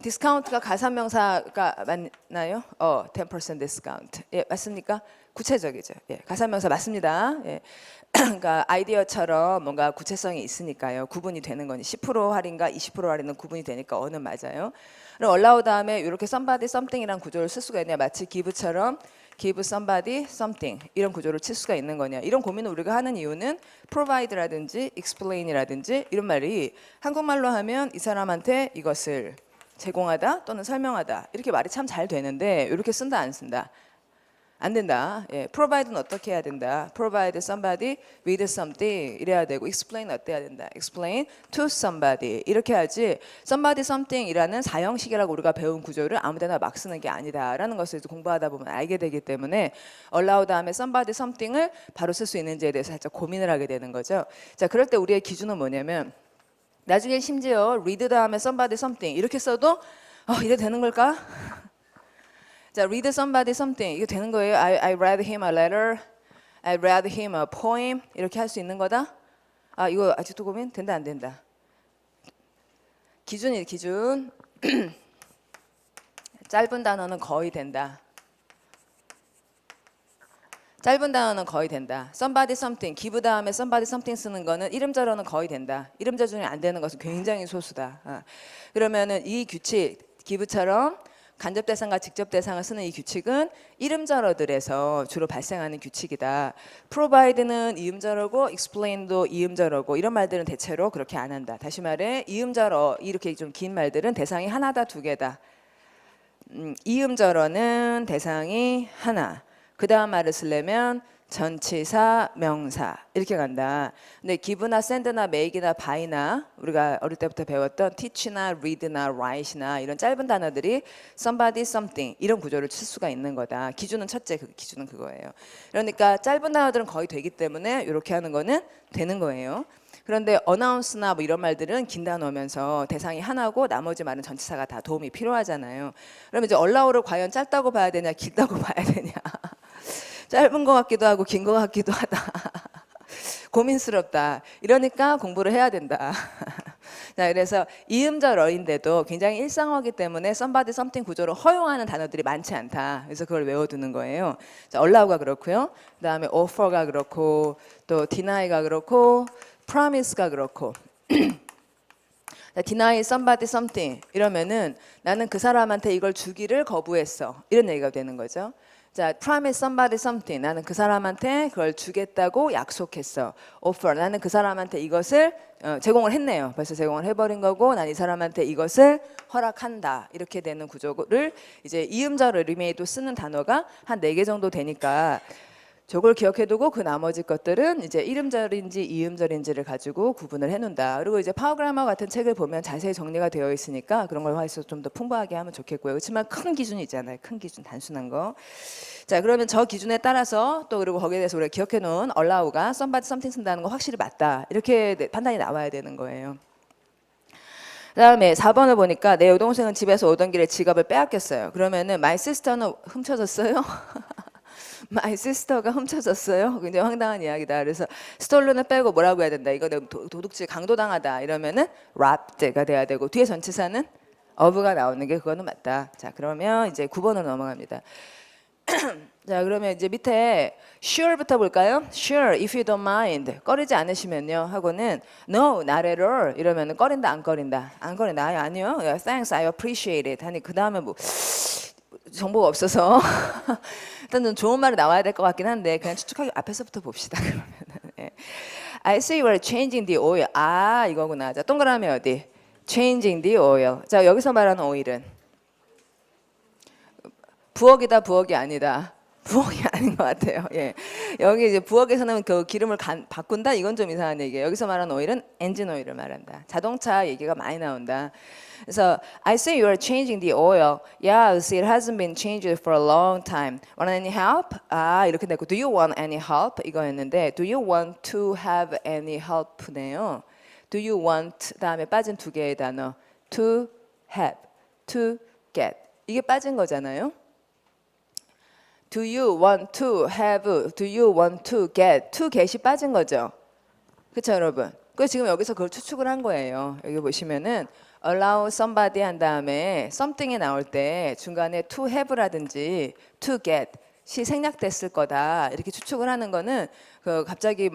디스카운트가 가산명사가 맞나요? 10% discount. 예, 맞습니까? 구체적이죠. 예, 가산명사 맞습니다. 예. 그러니까 아이디어처럼 뭔가 구체성이 있으니까요. 구분이 되는 거니 10% 할인과 20% 할인은 구분이 되니까 어는 맞아요. 그럼 allow 다음에 이렇게 somebody something이란 구조를 쓸 수가 있냐? 마치 give처럼 give somebody something 이런 구조를 칠 수가 있는 거냐? 이런 고민을 우리가 하는 이유는 provide라든지 explain이라든지 이런 말이 한국말로 하면 이 사람한테 이것을 제공하다 또는 설명하다 이렇게 말이 참 잘 되는데 이렇게 쓴다 안 쓴다? 안 된다. 예, provide는 어떻게 해야 된다? provide somebody with something 이래야 되고 explain 어때야 된다? explain to somebody 이렇게 하지 somebody something이라는 사형식이라고 우리가 배운 구조를 아무데나 막 쓰는 게 아니다라는 것을 공부하다 보면 알게 되기 때문에 allow 다음에 somebody something을 바로 쓸 수 있는지에 대해서 살짝 고민을 하게 되는 거죠. 자, 그럴 때 우리의 기준은 뭐냐면 나중에 심지어 read 다음에 somebody something 이렇게 써도 이래 되는 걸까? 자, read somebody something 이거 되는 거예요. I read him a letter. I read him a poem. 이렇게 할 수 있는 거다? 이거 아직도 고민? 된다 안 된다? 기준. 짧은 단어는 거의 된다. 짧은 단어는 거의 된다. somebody something, give 다음에 somebody something 쓰는 거는 이름자로는 거의 된다. 이름자 중에 안 되는 것은 굉장히 소수다. 그러면은 이 규칙, give처럼 간접 대상과 직접 대상을 쓰는 이 규칙은 이음절어들에서 주로 발생하는 규칙이다. provide는 이음절어고 explain도 이음절어고 이런 말들은 대체로 그렇게 안 한다. 다시 말해 이음절어 이렇게 좀 긴 말들은 대상이 하나다 두 개다. 이음절어는 대상이 하나. 그 다음 말을 쓰려면 전치사, 명사 이렇게 간다. 근데 give나 send나 make나 buy나 우리가 어릴 때부터 배웠던 teach나 read나 write나 이런 짧은 단어들이 somebody, something 이런 구조를 칠 수가 있는 거다. 기준은 첫째, 기준은 그거예요. 그러니까 짧은 단어들은 거의 되기 때문에 이렇게 하는 거는 되는 거예요. 그런데 announce나 뭐 이런 말들은 긴 단어면서 대상이 하나고 나머지 말은 전치사가 다 도움이 필요하잖아요. 그러면 이제 allow를 과연 짧다고 봐야 되냐, 길다고 봐야 되냐. 짧은 것 같기도 하고 긴 것 같기도 하다. 고민스럽다. 이러니까 공부를 해야 된다. 자, 그래서 이음절어인데도 굉장히 일상어이기 때문에 somebody, something 구조를 허용하는 단어들이 많지 않다. 그래서 그걸 외워두는 거예요. 자, allow가 그렇고요. 그 다음에 offer가 그렇고 또 deny가 그렇고 promise가 그렇고 deny somebody something 이러면은 나는 그 사람한테 이걸 주기를 거부했어. 이런 얘기가 되는 거죠. 자, promise somebody something. 나는 그 사람한테 그걸 주겠다고 약속했어. offer. 나는 그 사람한테 이것을 제공을 했네요. 벌써 제공을 해버린 거고, 난 이 사람한테 이것을 허락한다. 이렇게 되는 구조를 이제 이음절어 리메이도 쓰는 단어가 한 4개 정도 되니까 저걸 기억해두고 그 나머지 것들은 이제 이음절인지 이음절인지를 가지고 구분을 해놓는다. 그리고 이제 파워그래머 같은 책을 보면 자세히 정리가 되어 있으니까 그런 걸 해서 좀 더 풍부하게 하면 좋겠고요. 그렇지만 큰 기준이 있잖아요. 큰 기준, 단순한 거. 자, 그러면 저 기준에 따라서 또 그리고 거기에 대해서 우리가 기억해놓은 allow가 somebody something 쓴다는 거 확실히 맞다. 이렇게 판단이 나와야 되는 거예요. 그 다음에 4번을 보니까 내 여동생은 집에서 오던 길에 지갑을 빼앗겼어요. 그러면은 my sister는 훔쳐졌어요? My sister가 훔쳐졌어요. 굉장히 황당한 이야기다. 그래서 stolen을 빼고 뭐라고 해야 된다. 이거 도둑질 강도당하다. 이러면은 robbed가 돼야 되고 뒤에 전치사는 of가 나오는 게 그거는 맞다. 자, 그러면 이제 9번으로 넘어갑니다. 자, 그러면 이제 밑에 sure부터 볼까요? Sure, if you don't mind. 꺼리지 않으시면요. 하고는 no, not at all. 이러면은 꺼린다, 안 꺼린다. 안 꺼린다. 아니요. Thanks, I appreciate it. 하니 그 다음에 뭐 정보가 없어서 일단 좀 좋은 말이 나와야 될 것 같긴 한데 그냥 추측하기 앞에서부터 봅시다. 그러면 I see you are changing the oil. 아, 이거구나. 자, 동그라미 어디? Changing the oil. 자, 여기서 말하는 오일은 부엌이다, 부엌이 아니다. 부엌이 아닌 것 같아요. 예, 여기 이제 부엌에서는 그 기름을 바꾼다. 이건 좀 이상한 얘기예요. 여기서 말하는 오일은 엔진 오일을 말한다. 자동차 얘기가 많이 나온다. 그래서 I see you are changing the oil. Yes, it hasn't been changed for a long time. Want any help? 아, 이렇게 되고 Do you want any help? 이거였는데 Do you want to have any help네요. Do you want 다음에 빠진 두 개의 단어 To have, to get 이게 빠진 거잖아요. Do you want to have? Do you want to get? To get이 빠진 거죠. 그렇죠, 여러분? 그래서 지금 여기서 그걸 추측을 한 거예요. 여기 보시면은 allow somebody 한 다음에 something이 나올 때 중간에 to have라든지 to get이 생략됐을 거다. 이렇게 추측을 하는 거는 그 갑자기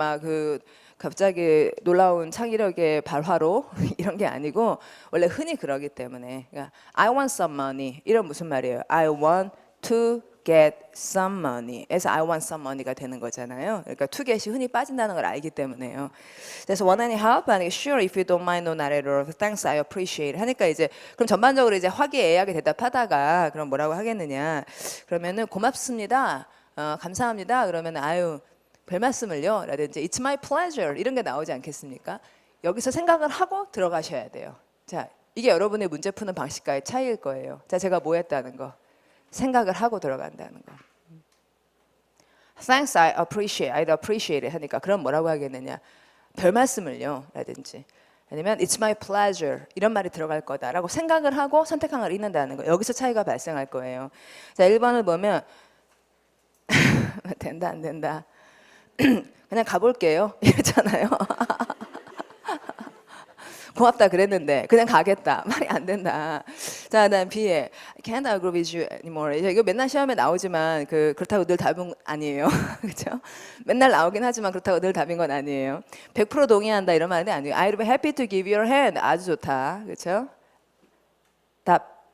갑자기 놀라운 창의력의 발화로 이런 게 아니고 원래 흔히 그러기 때문에 그러니까 I want some money 이런 무슨 말이에요? I want to get some money. 에서 I want some money가 되는 거잖아요. 그러니까 to get이 흔히 빠진다는 걸 알기 때문에요. 그래서 want any help? 하니까 sure if you don't mind, no not at all. Thanks, I appreciate. 하니까 이제 그럼 전반적으로 이제 화기애애하게 대답하다가 그럼 뭐라고 하겠느냐? 그러면은 고맙습니다. 감사합니다. 그러면 아유 별 말씀을요. 라든지 it's my pleasure 이런 게 나오지 않겠습니까? 여기서 생각을 하고 들어가셔야 돼요. 자, 이게 여러분의 문제 푸는 방식과의 차이일 거예요. 자, 제가 뭐 했다는 거? 생각을 하고 들어간다는 거. Thanks, I appreciate. I'd appreciate it 하니까 그럼 뭐라고 하겠느냐? 별 말씀을요. 라든지 아니면 it's my pleasure 이런 말이 들어갈 거다라고 생각을 하고 선택한 걸 읽는다는 거. 여기서 차이가 발생할 거예요. 자, 1번을 보면 된다 안 된다. 그냥 가볼게요. 이랬잖아요. 고맙다 그랬는데 그냥 가겠다. 말이 안 된다. 자, 그다음 B에 I can't agree with you anymore. 이거 맨날 시험에 나오지만 그렇다고 늘 답은 아니에요. 그렇죠? 맨날 나오긴 하지만 그렇다고 늘 답인 건 아니에요. 100% 동의한다 이런 말이 아니에요. I'd be happy to give your hand. 아주 좋다. 그렇죠? 답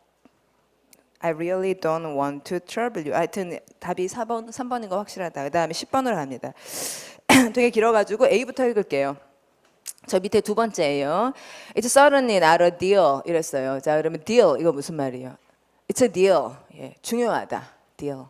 I really don't want to trouble you. 하여튼 답이 3번인 거 확실하다. 그 다음에 10번으로 합니다. 되게 길어가지고 A부터 읽을게요. 저 밑에 두 번째예요. It's certainly not a deal 이랬어요. 자, 그러면 deal 이거 무슨 말이에요? It's a deal. 예, 중요하다. deal.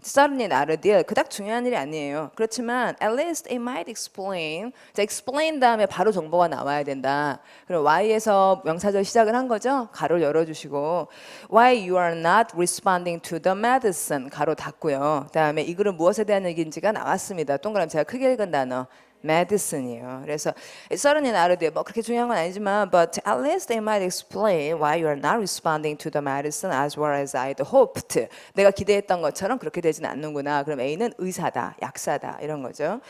It's certainly not a deal. 그닥 중요한 일이 아니에요. 그렇지만 at least it might explain. 자, explain 다음에 바로 정보가 나와야 된다. 그럼 why에서 명사절 시작을 한 거죠. 가로를 열어주시고 why you are not responding to the medicine 가로 닫고요. 그다음에 이 글은 무엇에 대한 얘기인지가 나왔습니다. 동그라미 제가 크게 읽은 단어. medicine이에요. 그래서 it's certainly not a deal. 뭐 그렇게 중요한 건 아니지만 but at least they might explain why you are not responding to the medicine as well as I'd hoped. 내가 기대했던 것처럼 그렇게 되진 않는구나. 그럼 A는 의사다, 약사다 이런 거죠.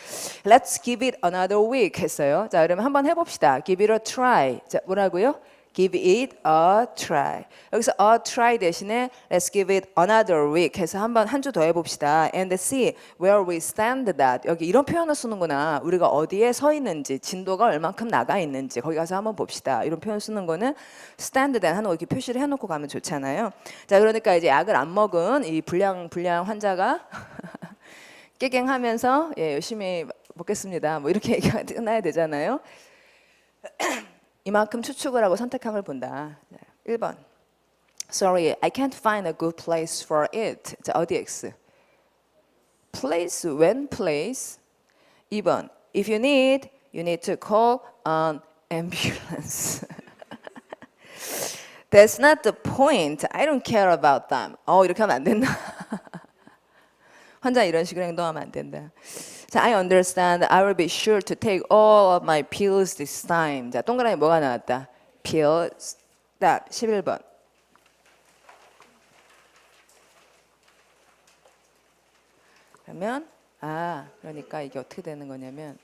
Let's give it another week 했어요. 자, 그러면 한번 해봅시다. Give it a try. 자, 뭐라고요? Give it a try. 여기서 a try 대신에 let's give it another week 해서 한번 한 주 더 해봅시다. And see where we stand that. 여기 이런 표현을 쓰는구나. 우리가 어디에 서 있는지, 진도가 얼만큼 나가 있는지 거기 가서 한번 봅시다. 이런 표현 쓰는 거는 stand that 하는 거 이렇게 표시를 해놓고 가면 좋잖아요. 자, 그러니까 이제 약을 안 먹은 이 불량 환자가 깨갱하면서 예, 열심히 먹겠습니다. 뭐 이렇게 얘기가 끝나야 되잖아요. 이만큼 추측을 하고 선택한 걸 본다. 1번. Sorry, I can't find a good place for it. 자, 어디 X? Place, when place? 2번. If you need to call an ambulance. That's not the point. I don't care about them. 이렇게 하면 안 된다. 환자 이런 식으로 행동하면 안 된다. 자, I understand. I will be sure to take all of my pills this time. 자, 동그라미 뭐가 나왔다? pills. 자, 11번. 그러면 그러니까 이게 어떻게 되는 거냐면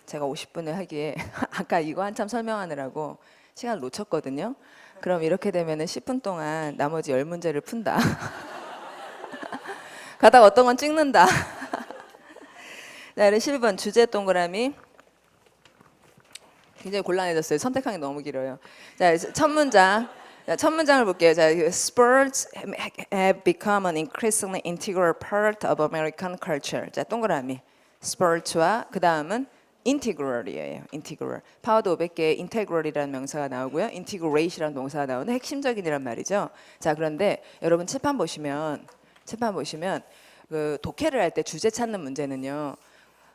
제가 50분을 하기에 아까 이거 한참 설명하느라고 시간을 놓쳤거든요. 그럼 이렇게 되면은 10분 동안 나머지 10문제를 푼다. 가다가 어떤 건 찍는다. 자, 11번 주제 동그라미. 굉장히 곤란해졌어요. 선택하기 너무 길어요. 자, 첫 문장. 자, 첫 문장을 볼게요. 자, sports have become an increasingly integral part of American culture. 자, 동그라미. sports와 그 다음은 integral이에요. integral. 파워도 500개의 integral이라는 명사가 나오고요. integration이라는 동사가 나오는 핵심적인이란 말이죠. 자, 그런데 여러분 칠판 보시면 그 독해를 할 때 주제 찾는 문제는요.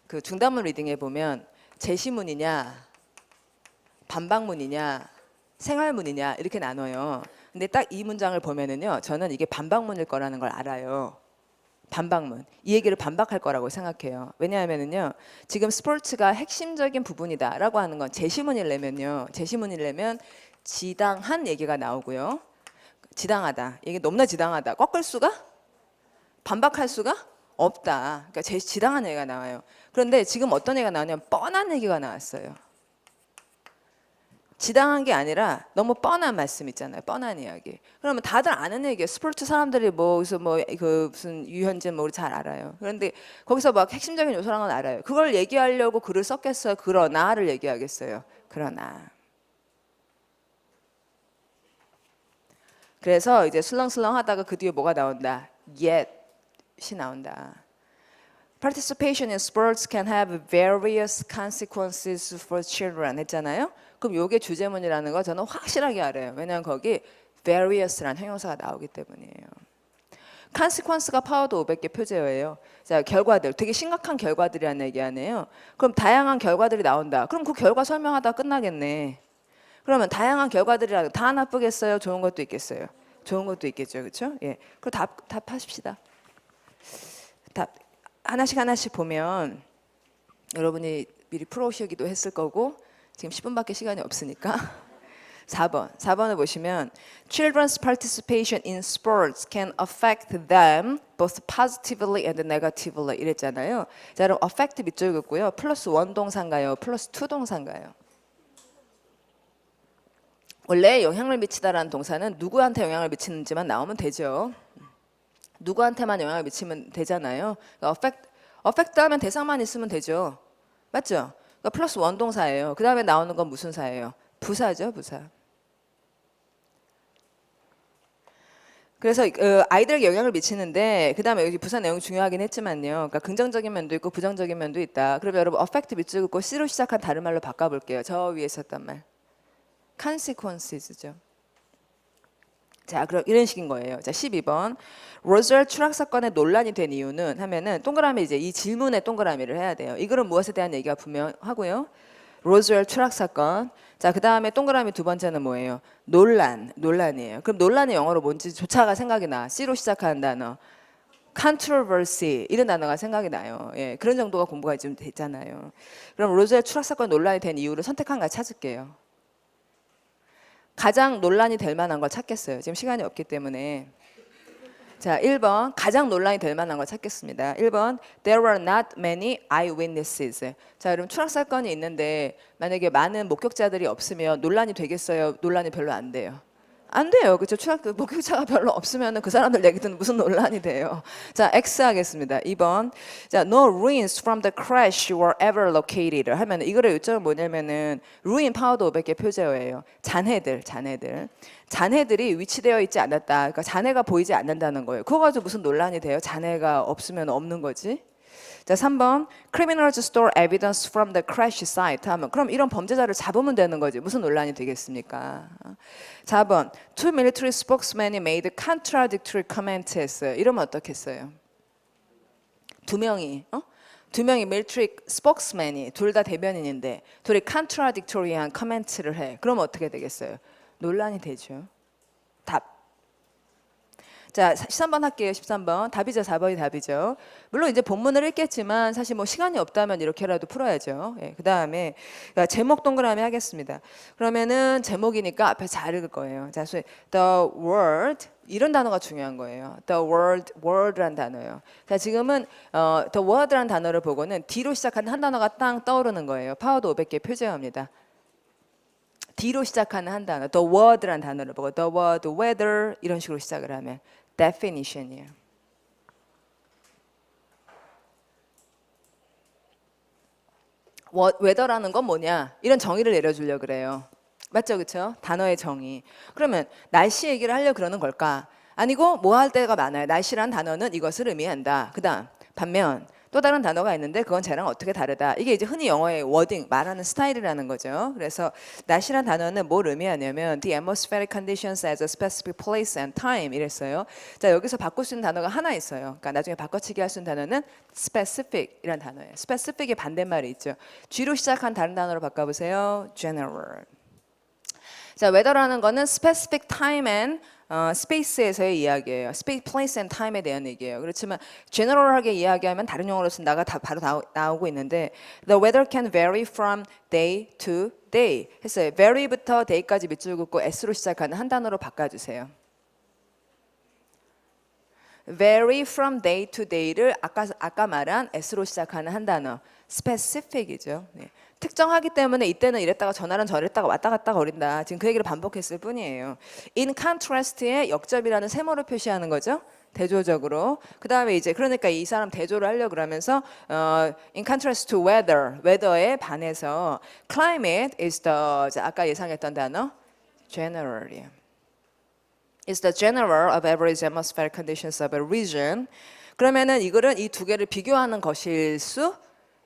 그 중단문 리딩에 보면 제시문이냐, 반박문이냐, 생활문이냐 이렇게 나눠요. 근데 딱 이 문장을 보면은요, 저는 이게 반박문일 거라는 걸 알아요. 반박문. 이 얘기를 반박할 거라고 생각해요. 왜냐하면은요, 지금 스포츠가 핵심적인 부분이다라고 하는 건 제시문이려면 지당한 얘기가 나오고요. 지당하다. 이게 너무나 지당하다. 꺾을 수가? 반박할 수가? 없다. 그러니까 지당한 얘기가 나와요. 그런데 지금 어떤 얘기가 나오냐면 뻔한 얘기가 나왔어요. 지당한 게 아니라 너무 뻔한 말씀 있잖아요. 뻔한 이야기. 그러면 다들 아는 얘기예요. 스포츠 사람들이 무슨 유현진 우리 잘 알아요. 그런데 거기서 막 핵심적인 요소라는 건 알아요. 그걸 얘기하려고 글을 썼겠어요. 그러나를 얘기하겠어요. 그러나. 그래서 이제 슬렁슬렁 하다가 그 뒤에 뭐가 나온다? yet이 나온다. Participation in sports can have various consequences for children 했잖아요. 그럼 요게 주제문이라는 거 저는 확실하게 알아요. 왜냐하면 거기 various라는 형용사가 나오기 때문이에요. consequence가 파워도 500개 표제어예요. 자, 결과들, 되게 심각한 결과들이라는 얘기 아니에요. 그럼 다양한 결과들이 나온다. 그럼 그 결과 설명하다 끝나겠네. 그러면 다양한 결과들이라 다 나쁘겠어요? 좋은 것도 있겠어요? 좋은 것도 있겠죠, 그렇죠? 예, 그럼 답하십시다. 답 하나씩 보면 여러분이 미리 풀어오시기도 했을 거고 지금 10분밖에 시간이 없으니까 4번을 보시면 Children's participation in sports can affect them both positively and negatively 이랬잖아요. 자, 그럼 affect 밑줄 긋고요. 플러스 원 동사인가요? 플러스 투 동사인가요? 원래 영향을 미치다라는 동사는 누구한테 영향을 미치는지만 나오면 되죠. 누구한테만 영향을 미치면 되잖아요. 그러니까 affect 하면 대상만 있으면 되죠. 맞죠? 그러니까 플러스 원 동사예요. 그 다음에 나오는 건 무슨 사예요? 부사죠, 부사. 그래서 아이들에게 영향을 미치는데 그다음에 여기 부사 내용이 중요하긴 했지만요. 그러니까 긍정적인 면도 있고 부정적인 면도 있다. 그러면 여러분 affect 밑줄 긋고 C로 시작한 다른 말로 바꿔볼게요. 저 위에 있었던 말. consequences죠. 자, 그럼 이런 식인 거예요. 자, 12번. 로즈웰 추락 사건에 논란이 된 이유는 하면은 동그라미 이제 이 질문에 동그라미를 해야 돼요. 이 글은 무엇에 대한 얘기가 분명하고요. 로즈웰 추락 사건. 자, 그다음에 동그라미 두 번째는 뭐예요? 논란이에요. 그럼 논란이 영어로 뭔지조차가 생각이 나. C로 시작하는 단어. controversy 이런 단어가 생각이 나요. 예, 그런 정도가 공부가 좀 됐잖아요. 그럼 로즈웰 추락 사건 논란이 된 이유를 선택한 거 찾을게요. 가장 논란이 될 만한 걸 찾겠어요. 지금 시간이 없기 때문에. 자, 1번 가장 논란이 될 만한 걸 찾겠습니다. 1번 There were not many eyewitnesses. 자, 여러분 추락 사건이 있는데 만약에 많은 목격자들이 없으면 논란이 되겠어요? 논란이 별로 안 돼요. 안 돼요. 그렇죠? 추락 목격자가 별로 없으면 그 사람들 얘기 듣는 무슨 논란이 돼요. 자, X 하겠습니다. 2번. 자, no ruins from the crash were ever located. 하면 이거의 요점은 뭐냐면은 ruin 파워도 500개 표제어예요. 잔해들이 위치되어 있지 않았다. 그러니까 잔해가 보이지 않는다는 거예요. 그거 가지고 무슨 논란이 돼요? 잔해가 없으면 없는 거지. 자, 3번 criminals store evidence from the crash site 하면 그럼 이런 범죄자를 잡으면 되는 거지. 무슨 논란이 되겠습니까? 4번 two military spokesmen made contradictory comments. 이러면 어떻겠어요? 두 명이 military spokesman이 둘 다 대변인인데 둘이 contradictory한 커멘트를 해. 그러면 어떻게 되겠어요? 논란이 되죠. 답. 자, 13번 할게요. 13번. 답이죠. 4번이 답이죠. 물론 이제 본문을 읽겠지만 사실 뭐 시간이 없다면 이렇게라도 풀어야죠. 예, 그다음에 제목 동그라미 하겠습니다. 그러면은 제목이니까 앞에 잘 읽을 거예요. 자, the word 이런 단어가 중요한 거예요. the word란 단어예요. 자, 지금은 the word란 단어를 보고는 D로 시작하는 한 단어가 땅 떠오르는 거예요. 파워도 500개 표제어입니다. D로 시작하는 한 단어, the word란 단어를 보고 the word, whether 이런 식으로 시작을 하면 definition이에요. whether라는 건 뭐냐? 이런 정의를 내려주려고 그래요. 맞죠, 그렇죠? 단어의 정의. 그러면 날씨 얘기를 하려고 그러는 걸까? 아니고 뭐 할 때가 많아요. 날씨란 단어는 이것을 의미한다. 그다음 반면 또 다른 단어가 있는데 그건 쟤랑 어떻게 다르다. 이게 이제 흔히 영어의 워딩, 말하는 스타일이라는 거죠. 그래서 날씨란 단어는 뭘 의미하냐면 the atmospheric conditions as a specific place and time 이랬어요. 자, 여기서 바꿀 수 있는 단어가 하나 있어요. 그러니까 나중에 바꿔치기 할 수 있는 단어는 specific이란 단어예요. specific의 반대말이 있죠. G로 시작한 다른 단어로 바꿔보세요. general. 자, whether라는 거는 specific time and space에서의 이야기예요. place and time에 대한 얘기예요. 그렇지만 general하게 이야기하면 다른 용어로 쓴다가 다 바로 나오고 있는데 the weather can vary from day to day 했어요. vary부터 day까지 밑줄 긋고 s로 시작하는 한 단어로 바꿔주세요. vary from day to day를 아까 말한 s로 시작하는 한 단어 specific이죠. 네. 특정하기 때문에 이때는 이랬다가 전날은 저랬다가 왔다 갔다 거린다. 지금 그 얘기를 반복했을 뿐이에요. in contrast에 역접이라는 세모를 표시하는 거죠. 대조적으로. 그 다음에 이제 그러니까 이 사람 대조를 하려고 그러면서 in contrast to weather에 반해서 climate is the 아까 예상했던 단어 general이에요. is the general of average atmospheric conditions of a region. 그러면은 이거는 이 두 개를 비교하는 것일 수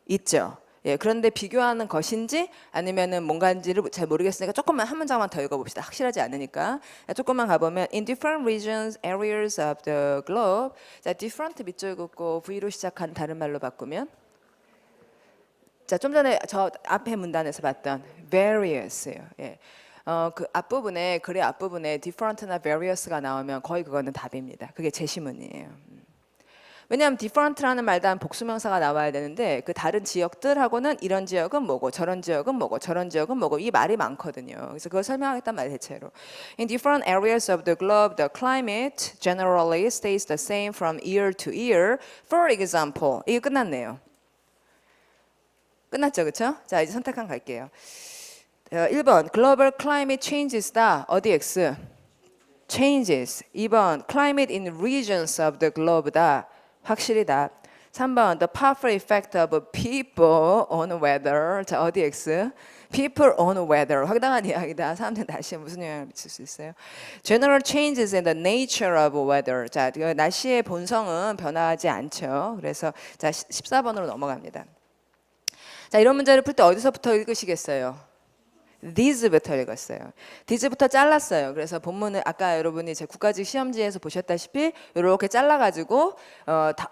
있죠. 예, 그런데 비교하는 것인지 아니면은 뭔가인지를 잘 모르겠으니까 조금만 한 문장만 더 읽어봅시다. 확실하지 않으니까. 조금만 가보면 in different regions, areas of the globe. 자, different 밑줄 긋고 V로 시작한 다른 말로 바꾸면 자, 좀 전에 저 앞에 문단에서 봤던 various예요. 예. 그 앞부분에 글의 앞부분에 different나 various가 나오면 거의 그거는 답입니다. 그게 제시문이에요. 왜냐하면 different라는 말단 복수명사가 나와야 되는데 그 다른 지역들하고는 이런 지역은 뭐고 저런 지역은 뭐고 저런 지역은 뭐고 이 말이 많거든요. 그래서 그걸 설명하겠단 말 대체로. In different areas of the globe, the climate generally stays the same from year to year. For example, 이게 끝났네요. 끝났죠, 그렇죠? 자, 이제 선택한 갈게요. 1번 global climate changes다. 어디 X? changes. 2번 climate in regions of the globe다. 확실히 답. 3번 the powerful effect of people on weather. 자, 어디 X? People on weather. 황당한 이야기다. 사람들 날씨에 무슨 영향을 미칠 수 있어요? General changes in the nature of weather. 자, 날씨의 본성은 변화하지 않죠. 그래서 자, 14번으로 넘어갑니다. 자, 이런 문제를 풀 때 어디서부터 읽으시겠어요? these부터 읽었어요. these부터 잘랐어요. 그래서 본문을 아까 여러분이 제 국가직 시험지에서 보셨다시피 이렇게 잘라가지고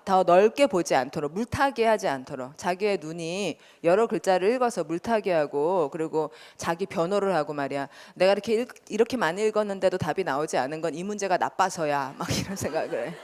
더 넓게 보지 않도록 물타기 하지 않도록 자기의 눈이 여러 글자를 읽어서 물타기 하고 그리고 자기 변호를 하고 말이야. 내가 이렇게 많이 읽었는데도 답이 나오지 않은 건 이 문제가 나빠서야 막 이런 생각을 해.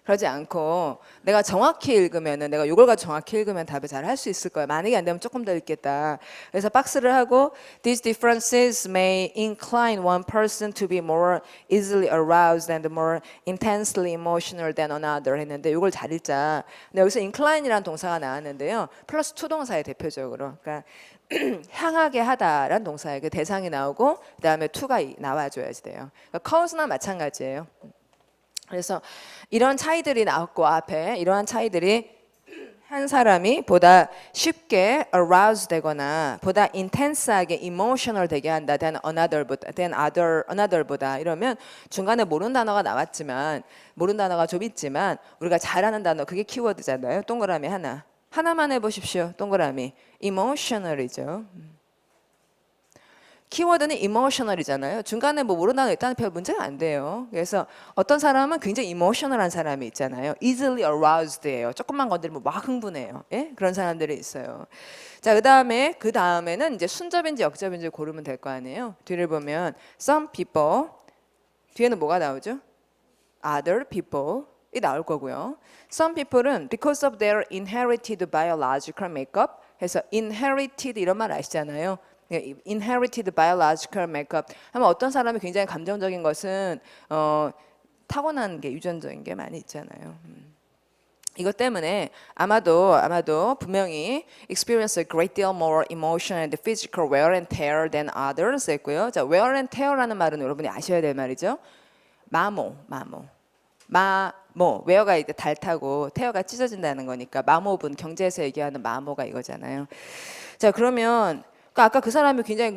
그러지 않고 내가 정확히 읽으면은 내가 이걸 가지고 정확히 읽으면 답을 잘 할 수 있을 거야. 만약에 안 되면 조금 더 읽겠다. 그래서 박스를 하고 These differences may incline one person to be more easily aroused and more intensely emotional than another 했는데 이걸 잘 읽자. 근데 여기서 incline이라는 동사가 나왔는데요. 플러스 to 동사의 대표적으로. 그러니까 향하게 하다라는 동사의 그 대상이 나오고 그다음에 to가 나와줘야지 돼요. 그러니까 causena 마찬가지예요. 그래서 이런 차이들이 나왔고 앞에 이러한 차이들이 한 사람이 보다 쉽게 arouse 되거나 보다 intense하게 emotional 되게 한다 than another보다 이러면 중간에 모르는 단어가 나왔지만 모르는 단어가 좀 있지만 우리가 잘하는 단어 그게 키워드잖아요. 동그라미 하나만 해보십시오. 동그라미 emotional이죠. 키워드는 emotional이잖아요. 중간에 뭐 모르는 단어 있다는 별 문제가 안 돼요. 그래서 어떤 사람은 굉장히 emotional한 사람이 있잖아요. easily aroused예요. 조금만 건드리면 막 흥분해요. 예? 그런 사람들이 있어요. 자, 그다음에는 이제 순접인지 역접인지 고르면 될 거 아니에요. 뒤를 보면 some people 뒤에는 뭐가 나오죠? other people 이 나올 거고요. Some people은 because of their inherited biological makeup 해서 inherited 이런 말 아시잖아요. inherited biological makeup 하면 어떤 사람이 굉장히 감정적인 것은 타고난 게 유전적인 게 많이 있잖아요. 이것 때문에 아마도 분명히 experience a great deal more emotional and physical wear and tear than others 했고요. 자, wear and tear라는 말은 여러분이 아셔야 될 말이죠. 마모. 웨어가 이제 닳다고 테어가 찢어진다는 거니까 마모분 경제에서 얘기하는 마모가 이거잖아요. 자, 그러면 아까 그 사람이 굉장히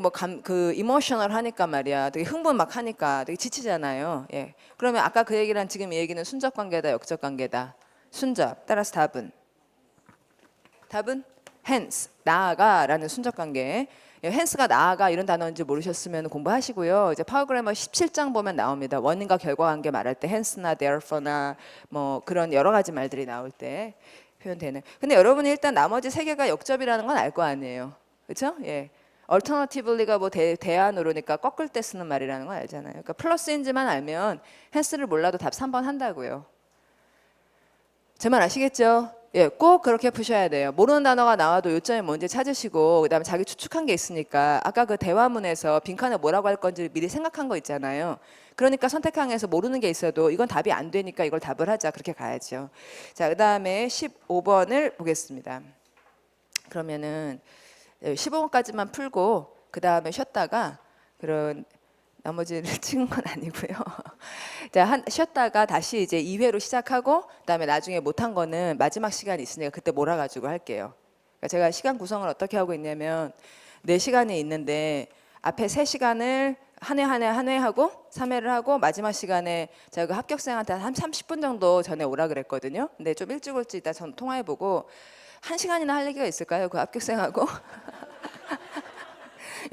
이모셔널 하니까 말이야. 되게 흥분 막 하니까 되게 지치잖아요. 예. 그러면 아까 그 얘기랑 지금 이 얘기는 순접 관계다, 역접 관계다. 순접. 따라서 답은 hence 나아가라는 순접 관계. hence가 나아가 이런 단어인지 모르셨으면 공부하시고요. 이제 파워그래머 17장 보면 나옵니다. 원인과 결과 관계 말할 때 hence나 therefore나 뭐 그런 여러 가지 말들이 나올 때 표현되는. 근데 여러분이 일단 나머지 세 개가 역접이라는 건 알 거 아니에요. 그렇죠? 예. alternatively가 뭐 대안으로니까 꺾을 때 쓰는 말이라는 거 알잖아요. 그러니까 플러스인지만 알면 hence를 몰라도 답 3번 한다고요. 제 말 아시겠죠? 예, 꼭 그렇게 푸셔야 돼요. 모르는 단어가 나와도 요점이 뭔지 찾으시고 그다음에 자기 추측한 게 있으니까 아까 그 대화문에서 빈칸에 뭐라고 할 건지 미리 생각한 거 있잖아요. 그러니까 선택항에서 모르는 게 있어도 이건 답이 안 되니까 이걸 답을 하자 그렇게 가야죠. 자, 그다음에 15번을 보겠습니다. 그러면은 15번까지만 풀고 그 다음에 쉬었다가 그런 나머지를 찍은 건 아니고요. 자, 쉬었다가 다시 이제 2회로 시작하고 그다음에 나중에 못한 거는 마지막 시간이 있으니까 그때 몰아가지고 할게요. 그러니까 제가 시간 구성을 어떻게 하고 있냐면 4시간이 있는데 앞에 3시간을 한 회 하고 3회를 하고 마지막 시간에 제가 그 합격생한테 한 30분 정도 전에 오라 그랬거든요. 근데 좀 일찍 올지 이따 전 통화해보고 1시간이나 할 얘기가 있을까요? 그 합격생하고?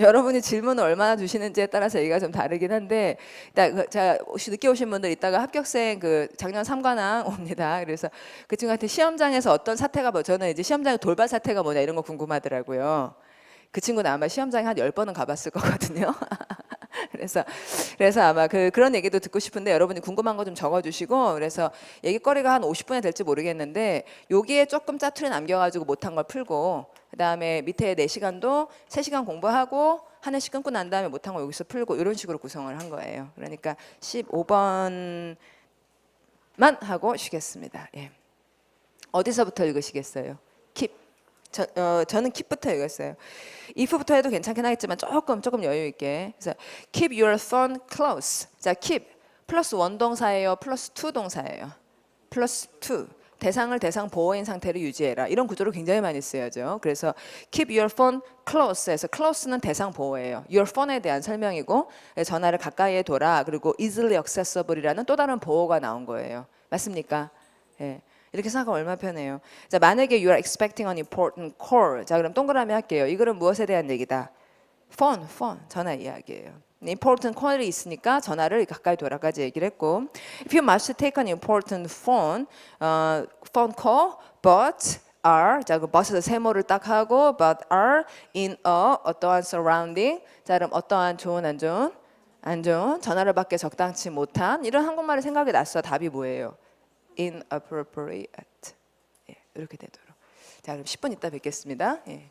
여러분이 질문을 얼마나 주시는지에 따라서 얘기가 좀 다르긴 한데 자, 늦게 오신 분들 이따가 합격생 그 작년 3관왕 옵니다. 그래서 그 친구한테 시험장에서 어떤 사태가 저는 이제 시험장에 돌발 사태가 뭐냐 이런 거 궁금하더라고요. 그 친구는 아마 시험장에 한 10번은 가봤을 거거든요. 그래서 아마 그런 얘기도 듣고 싶은데 여러분이 궁금한 거 좀 적어주시고 그래서 얘기거리가 한 50분이 될지 모르겠는데 여기에 조금 짜투리 남겨가지고 못한 걸 풀고 그 다음에 밑에 4시간도 3시간 공부하고 한 해씩 끊고 난 다음에 못한 거 여기서 풀고 이런 식으로 구성을 한 거예요. 그러니까 15번만 하고 쉬겠습니다. 예. 어디서부터 읽으시겠어요? keep. 저는 keep부터 읽었어요. if부터 해도 괜찮긴 하겠지만 조금 여유 있게. 그래서 keep your phone close. 자, keep 플러스 원동사예요, 플러스 투 동사예요. 플러스 투. 대상을 대상 보호인 상태로 유지해라. 이런 구조로 굉장히 많이 쓰여져. 그래서 keep your phone close에서 close는 대상 보호예요. your phone에 대한 설명이고 전화를 가까이에 둬라. 그리고 easily accessible이라는 또 다른 보호가 나온 거예요. 맞습니까? 예. 이렇게 생각하면 얼마나 편해요. 자, 만약에 you are expecting an important call. 자, 그럼 동그라미 할게요. 이 글은 무엇에 대한 얘기다? phone, 전화 이야기예요. important call이 있으니까 전화를 가까이 둬라까지 얘기를 했고, if you must take an important phone call, but are, 자, 그 but에서 세모를 딱 하고, but are in a 어떠한 surrounding, 자, 그럼 어떠한 좋은 안 좋은? 안 좋은 전화를 받기 적당치 못한 이런 한국말이 생각이 났어. 답이 뭐예요? inappropriate. 예, 이렇게 되도록. 자, 그럼 10분 있다 뵙겠습니다. 예.